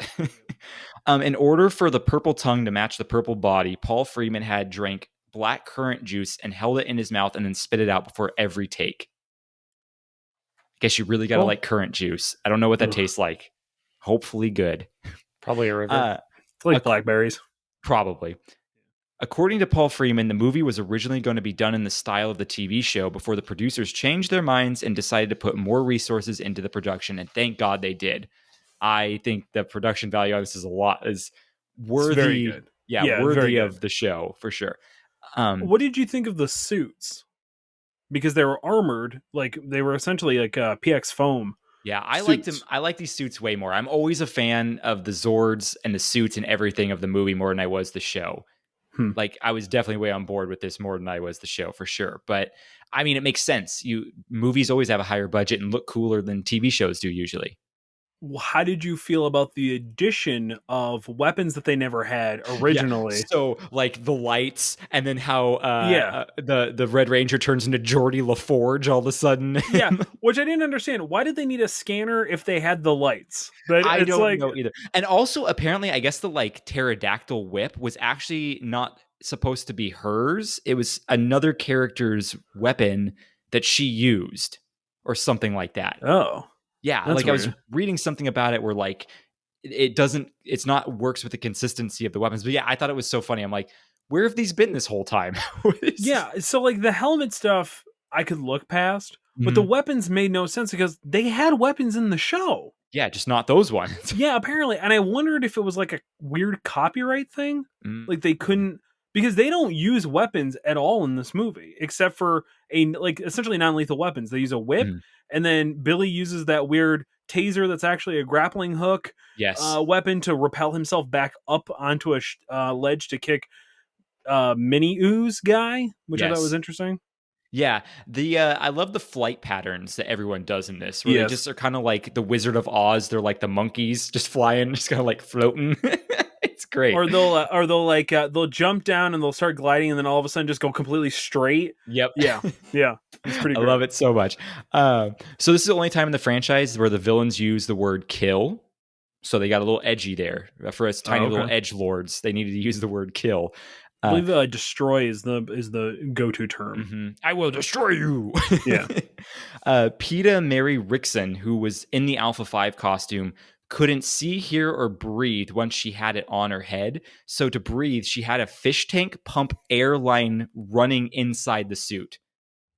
In order for the purple tongue to match the purple body, Paul Freeman had drank black currant juice and held it in his mouth and then spit it out before every take. Guess you really got to like currant juice. I don't know what that tastes like. Hopefully good. Probably a river. It's like blackberries. Probably. According to Paul Freeman, the movie was originally going to be done in the style of the TV show before the producers changed their minds and decided to put more resources into the production. And thank God they did. I think the production value on this is worthy. It's very good. Yeah, worthy of the show for sure. What did you think of the suits? Because they were armored, like they were essentially like PX foam. Yeah, I liked them. I like these suits way more. I'm always a fan of the Zords and the suits and everything of the movie more than I was the show. Like I was definitely way on board with this more than I was the show for sure. But I mean, it makes sense. Movies always have a higher budget and look cooler than TV shows do usually. How did you feel about the addition of weapons that they never had originally? Yeah. So, like the lights, and then how the Red Ranger turns into Geordie LaForge all of a sudden. Yeah, which I didn't understand. Why did they need a scanner if they had the lights? I don't know either. And also, apparently, I guess the like pterodactyl whip was actually not supposed to be hers. It was another character's weapon that she used, or something like that. Oh. Yeah, that's like weird. I was reading something about it where like it's not works with the consistency of the weapons. But yeah, I thought it was so funny. I'm like, where have these been this whole time? Yeah, so like the helmet stuff I could look past, but the weapons made no sense because they had weapons in the show. Yeah, just not those ones. Yeah, apparently. And I wondered if it was like a weird copyright thing. Like they couldn't, because they don't use weapons at all in this movie, except for essentially non-lethal weapons. They use a whip, and then Billy uses that weird taser that's actually a grappling hook weapon to repel himself back up onto a ledge to kick Mini Ooze guy, which I thought was interesting. Yeah, I love the flight patterns that everyone does in this, where they just are kind of like the Wizard of Oz. They're like the monkeys just flying, just kind of like floating. It's great. Or they'll jump down and they'll start gliding, and then all of a sudden just go completely straight. Yep. Yeah. It's pretty great. I love it so much. So this is the only time in the franchise where the villains use the word kill. So they got a little edgy there for us tiny little edgelords. They needed to use the word kill. I believe destroy is the go-to term. I will destroy you. Yeah. Peta Mary Rickson, who was in the Alpha 5 costume, couldn't see, hear, or breathe once she had it on her head. So to breathe, she had a fish tank pump air line running inside the suit.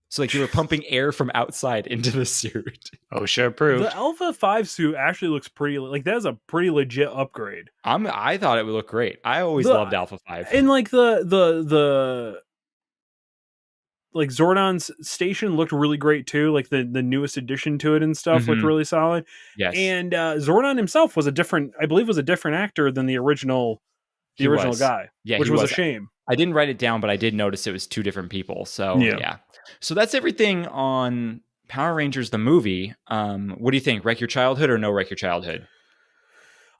So like you were pumping air from outside into the suit. Oh, sure, approved. The Alpha 5 suit actually looks pretty, like that is a pretty legit upgrade. I thought it would look great. I always loved Alpha 5. And like the like Zordon's station looked really great too. Like the newest addition to it and stuff looked really solid. Yes. And Zordon himself was a different actor than the original guy. Yeah, which was a shame. I didn't write it down, but I did notice it was two different people. So yeah. So that's everything on Power Rangers the movie. What do you think? Wreck Your Childhood or no Wreck Your Childhood?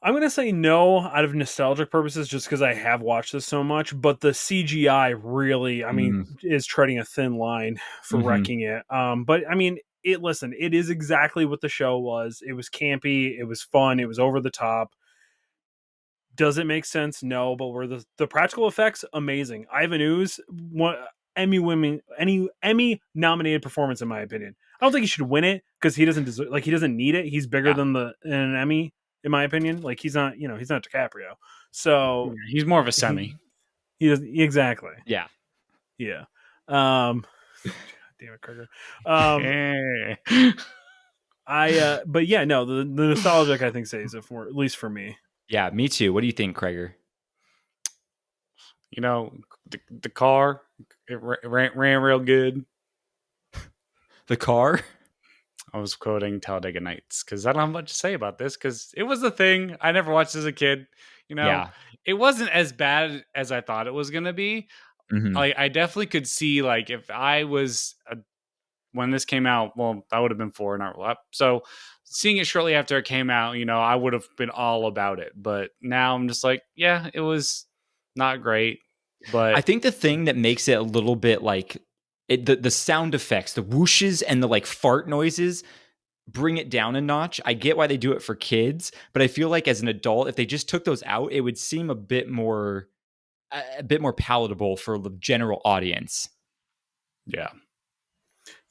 I'm going to say no out of nostalgic purposes just because I have watched this so much, but the CGI really, is treading a thin line for wrecking it. But I mean, it is exactly what the show was. It was campy. It was fun. It was over the top. Does it make sense? No, but were the practical effects amazing? Ivan Ooze, Emmy nominated performance in my opinion. I don't think he should win it because he doesn't need it. He's bigger than an Emmy in my opinion. Like he's not DiCaprio. So he's more of a semi. He does exactly. Yeah. Yeah. Damn it, Krieger. But yeah, no, the nostalgic I think saves it for at least for me. Yeah, me too. What do you think, Krieger? You know, the car, it ran real good. The car? I was quoting Talladega Nights because I don't have much to say about this because it was the thing. I never watched as a kid. You know, It wasn't as bad as I thought it was going to be. Like, I definitely could see, like, if I was when this came out, well, that would have been 4, not up. So seeing it shortly after it came out, I would have been all about it. But now I'm just like, yeah, it was not great. But I think the thing that makes it a little bit like the sound effects, the whooshes and the like fart noises bring it down a notch. I get why they do it for kids, but I feel like as an adult, if they just took those out, it would seem a bit more palatable for the general audience. yeah.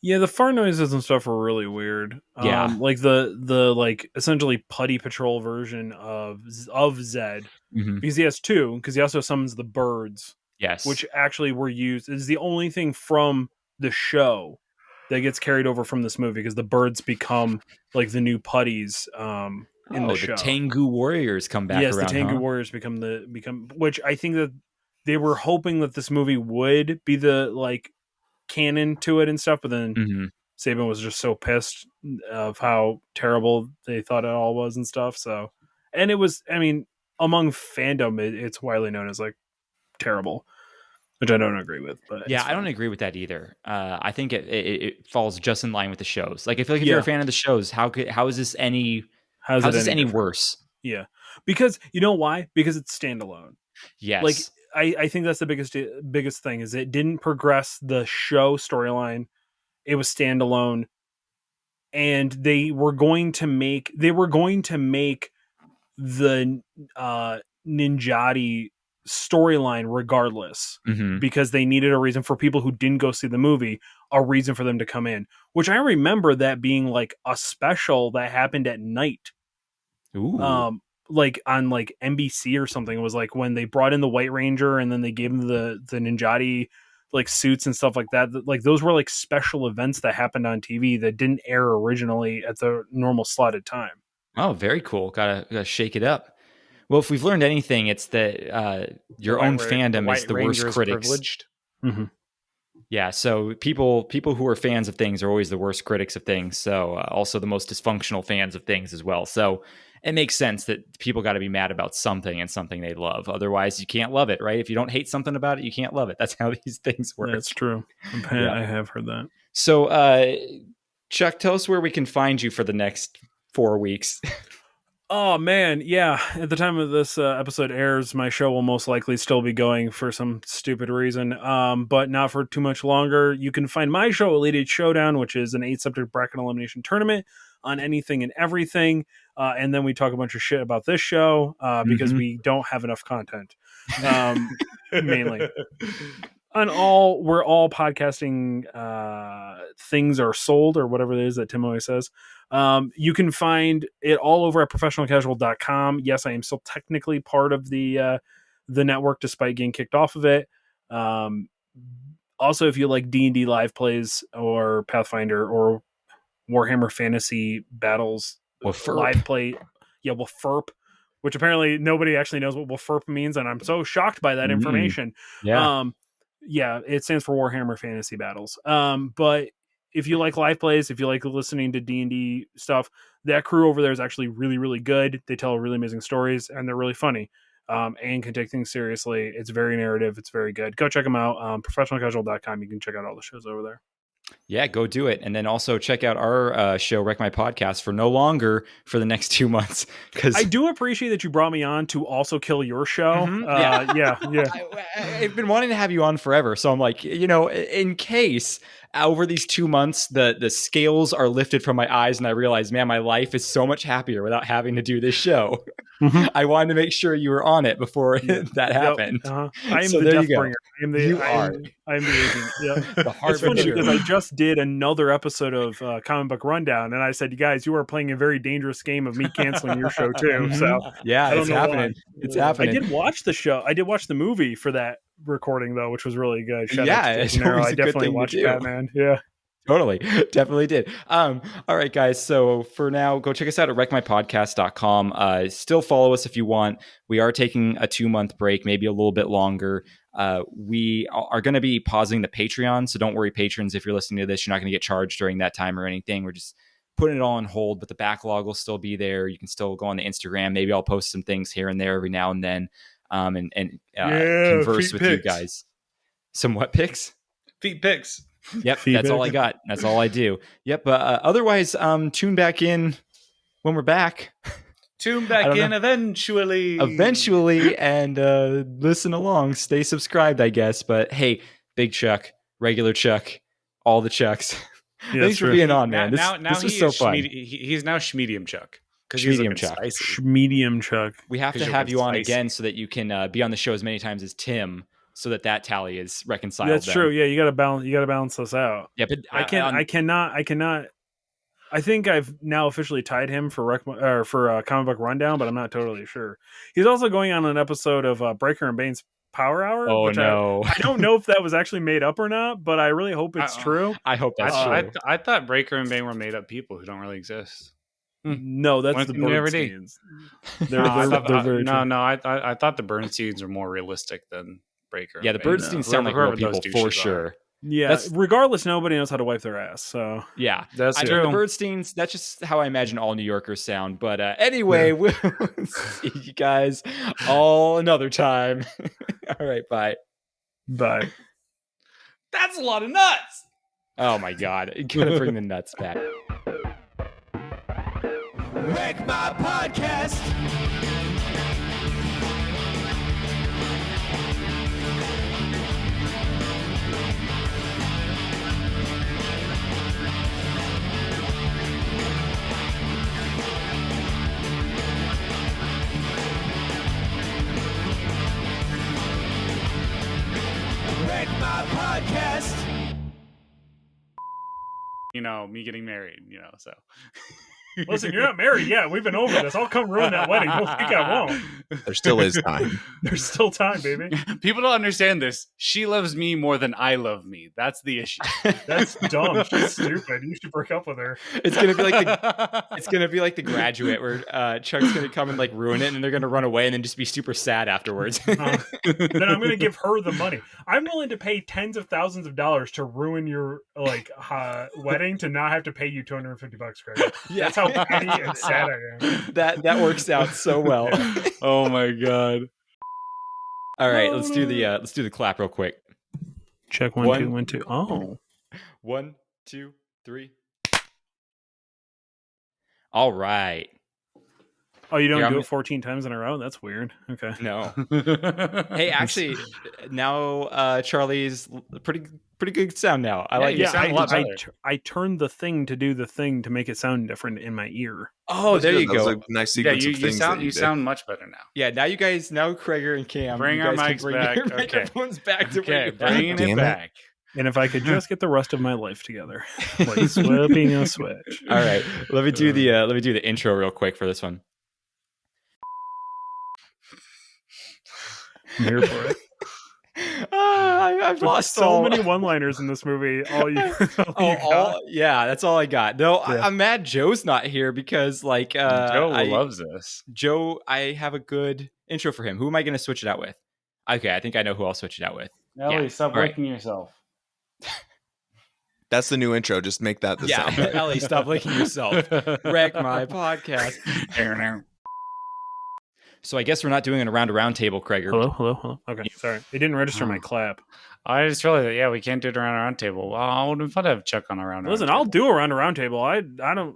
Yeah, the fart noises and stuff were really weird. Yeah. Like the like essentially putty patrol version of Zed, because he has 2, because he also summons the birds, Yes. which actually were used. Is the only thing from the show that gets carried over from this movie, because the birds become like the new putties in the show. The Tengu warriors come back yes, around. the Tengu warriors become which I think that they were hoping that this movie would be the like canon to it and stuff, but then Saban was just so pissed of how terrible they thought it all was and stuff. So, and it was, I mean, among fandom, it's widely known as like terrible, which I don't agree with. But yeah, I don't agree with that either. I think it falls just in line with the shows. Like, I feel like if you're a fan of the shows, how is this any worse? Yeah, because you know why? Because it's standalone. Yes, like I think that's the biggest thing is it didn't progress the show storyline. It was standalone, and they were going to make the Ninjati storyline regardless, because they needed a reason for people who didn't go see the movie, a reason for them to come in, which I remember that being like a special that happened at night. Ooh. Like on like NBC or something. It was like when they brought in the White Ranger and then they gave him the Ninjati like suits and stuff like that. Like those were like special events that happened on TV that didn't air originally at the normal slotted time. Oh, very cool. Gotta shake it up. Well, if we've learned anything, it's that your own fandom is the worst critics. Privileged. Yeah, so people who are fans of things are always the worst critics of things. So also the most dysfunctional fans of things as well. So it makes sense that people got to be mad about something and something they love. Otherwise, you can't love it, right? If you don't hate something about it, you can't love it. That's how these things work. That's true. I have heard that. So, Chuck, tell us where we can find you for the next 4 weeks. Oh, man. Yeah. At the time of this episode airs, my show will most likely still be going for some stupid reason, but not for too much longer. You can find my show, Elite Eight Showdown, which is an 8-subject bracket elimination tournament on anything and everything. And then we talk a bunch of shit about this show because we don't have enough content, mainly. Where all podcasting things are sold, or whatever it is that Tim always says. You can find it all over at professionalcasual.com. Yes, I am still technically part of the network despite getting kicked off of it. Also, if you like D&D live plays or Pathfinder or Warhammer Fantasy Battles live play, FERP, which apparently nobody actually knows what FERP means, and I'm so shocked by that information. Yeah, it stands for Warhammer Fantasy Battles. But if you like live plays, if you like listening to D&D stuff, that crew over there is actually really, really good. They tell really amazing stories, and they're really funny, and can take things seriously. It's very narrative. It's very good. Go check them out. Professionalcasual.com. You can check out all the shows over there. Yeah, go do it. And then also check out our show, Wreck My Podcast, for no longer for the next 2 months. Because I do appreciate that you brought me on to also kill your show. Yeah. I've been wanting to have you on forever. So I'm like, in case over these 2 months, the scales are lifted from my eyes and I realize, man, my life is so much happier without having to do this show. I wanted to make sure you were on it before that happened. I am the death bringer. I am the agent. Yeah. It's funny because I just did another episode of Comic Book Rundown, and I said, you guys, you are playing a very dangerous game of me canceling your show too. So yeah, it's happening. It's happening. I did watch the show. I did watch the movie for that recording though, which was really good. Shout out to Janero. I definitely watched Batman. Yeah. Totally. Definitely did. All right, guys. So for now, go check us out at wreckmypodcast.com. Still follow us if you want. We are taking a 2-month break, maybe a little bit longer. We are going to be pausing the Patreon. So don't worry, patrons, if you're listening to this, you're not going to get charged during that time or anything. We're just putting it all on hold, but the backlog will still be there. You can still go on the Instagram. Maybe I'll post some things here and there every now and then, and converse with you guys. Some what pics? Feet pics. Yep, Feedback. that's all I got. That's all I do. Yep, but otherwise, tune back in when we're back. Tune back in eventually. And listen along. Stay subscribed, I guess. But hey, Big Chuck, regular Chuck, all the Chucks. Yeah, Thanks for being on, man. Now This was so fun. He's now Schmedium Chuck. Because Schmedium Chuck. Medium Chuck. We have to you're have you on spicy. again so that you can be on the show as many times as Tim, so that tally is reconciled. That's then. true. Yeah, you gotta balance this out. Yeah, but I cannot. I think I've now officially tied him for Comic Book Rundown, but I'm not totally sure. He's also going on an episode of Breaker and Bane's Power Hour. Oh which no! I don't know if that was actually made up or not, but I really hope it's true. I hope that's true. I thought Breaker and Bane were made up people who don't really exist. No, that's the Bernsteins. They're very true. I thought the Bernsteins were more realistic than Breaker. Yeah, the Bernsteins sound like real people for sure. Yeah, regardless, nobody knows how to wipe their ass. So yeah, that's true. The Bernsteins, that's just how I imagine all New Yorkers sound. But anyway, we'll see you guys all another time. All right, bye. Bye. That's a lot of nuts. Oh my God, gotta bring the nuts back. Wreck My Podcast. Wreck My Podcast. You know, me getting married, so. Listen, you're not married yet. We've been over this. I'll come ruin that wedding. Don't think I won't. There still is time. There's still time, baby. People don't understand this. She loves me more than I love me. That's the issue. That's dumb. She's stupid. You should break up with her. It's gonna be like the Graduate, where Chuck's gonna come and like ruin it, and they're gonna run away, and then just be super sad afterwards. Then I'm gonna give her the money. I'm willing to pay tens of thousands of dollars to ruin your wedding to not have to pay you $250, Craig. Yeah. That's how petty and sad I am. That works out so well. Oh my God. All right, let's do the clap real quick. Check 1 2 1 2. Oh. 1 2 3. All right. Oh, you don't do it 14 times in a row? That's weird. Okay. No. Hey, actually, now Charlie's pretty good sound now. I like it. Sound a lot better. I turned the thing to do the thing to make it sound different in my ear. Oh, there you go. That was a nice sequence of things. You sound much better now. Yeah, now Craiger and Cam, bring our mics back. Your microphones back to bringing it back. And if I could just get the rest of my life together, like swapping a switch. All right, let me do the intro real quick for this one. I'm here for it. I've lost so many one-liners in this movie. Yeah, that's all I got. No, yeah. I'm mad Joe's not here because Joe loves this. Joe, I have a good intro for him. Who am I going to switch it out with? Okay, I think I know who I'll switch it out with. Ellie, stop licking yourself. That's the new intro. Just make that the sound. Ellie, stop licking yourself. Wreck My Podcast. So I guess we're not doing it around a round table, Craiger. Hello. Okay, sorry. It didn't register my clap. I just realized that, we can't do it around a round table. Well, it would have been fun to have Chuck on a round table. Listen, I'll do around a round table. I got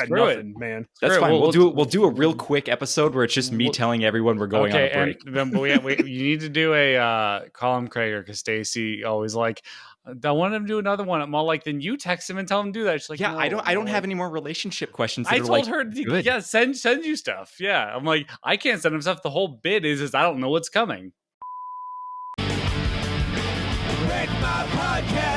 nothing, man. That's fine. We'll do a real quick episode where it's just me telling everyone we're going on a break. And you need to do a call him Craiger because Stacy always like, I want him to do another one. I'm all like, then you text him and tell him to do that. She's like, I don't have any more relationship questions. I told her, send you stuff. Yeah, I'm like, I can't send him stuff. The whole bit is I don't know what's coming. Wreck My Podcast.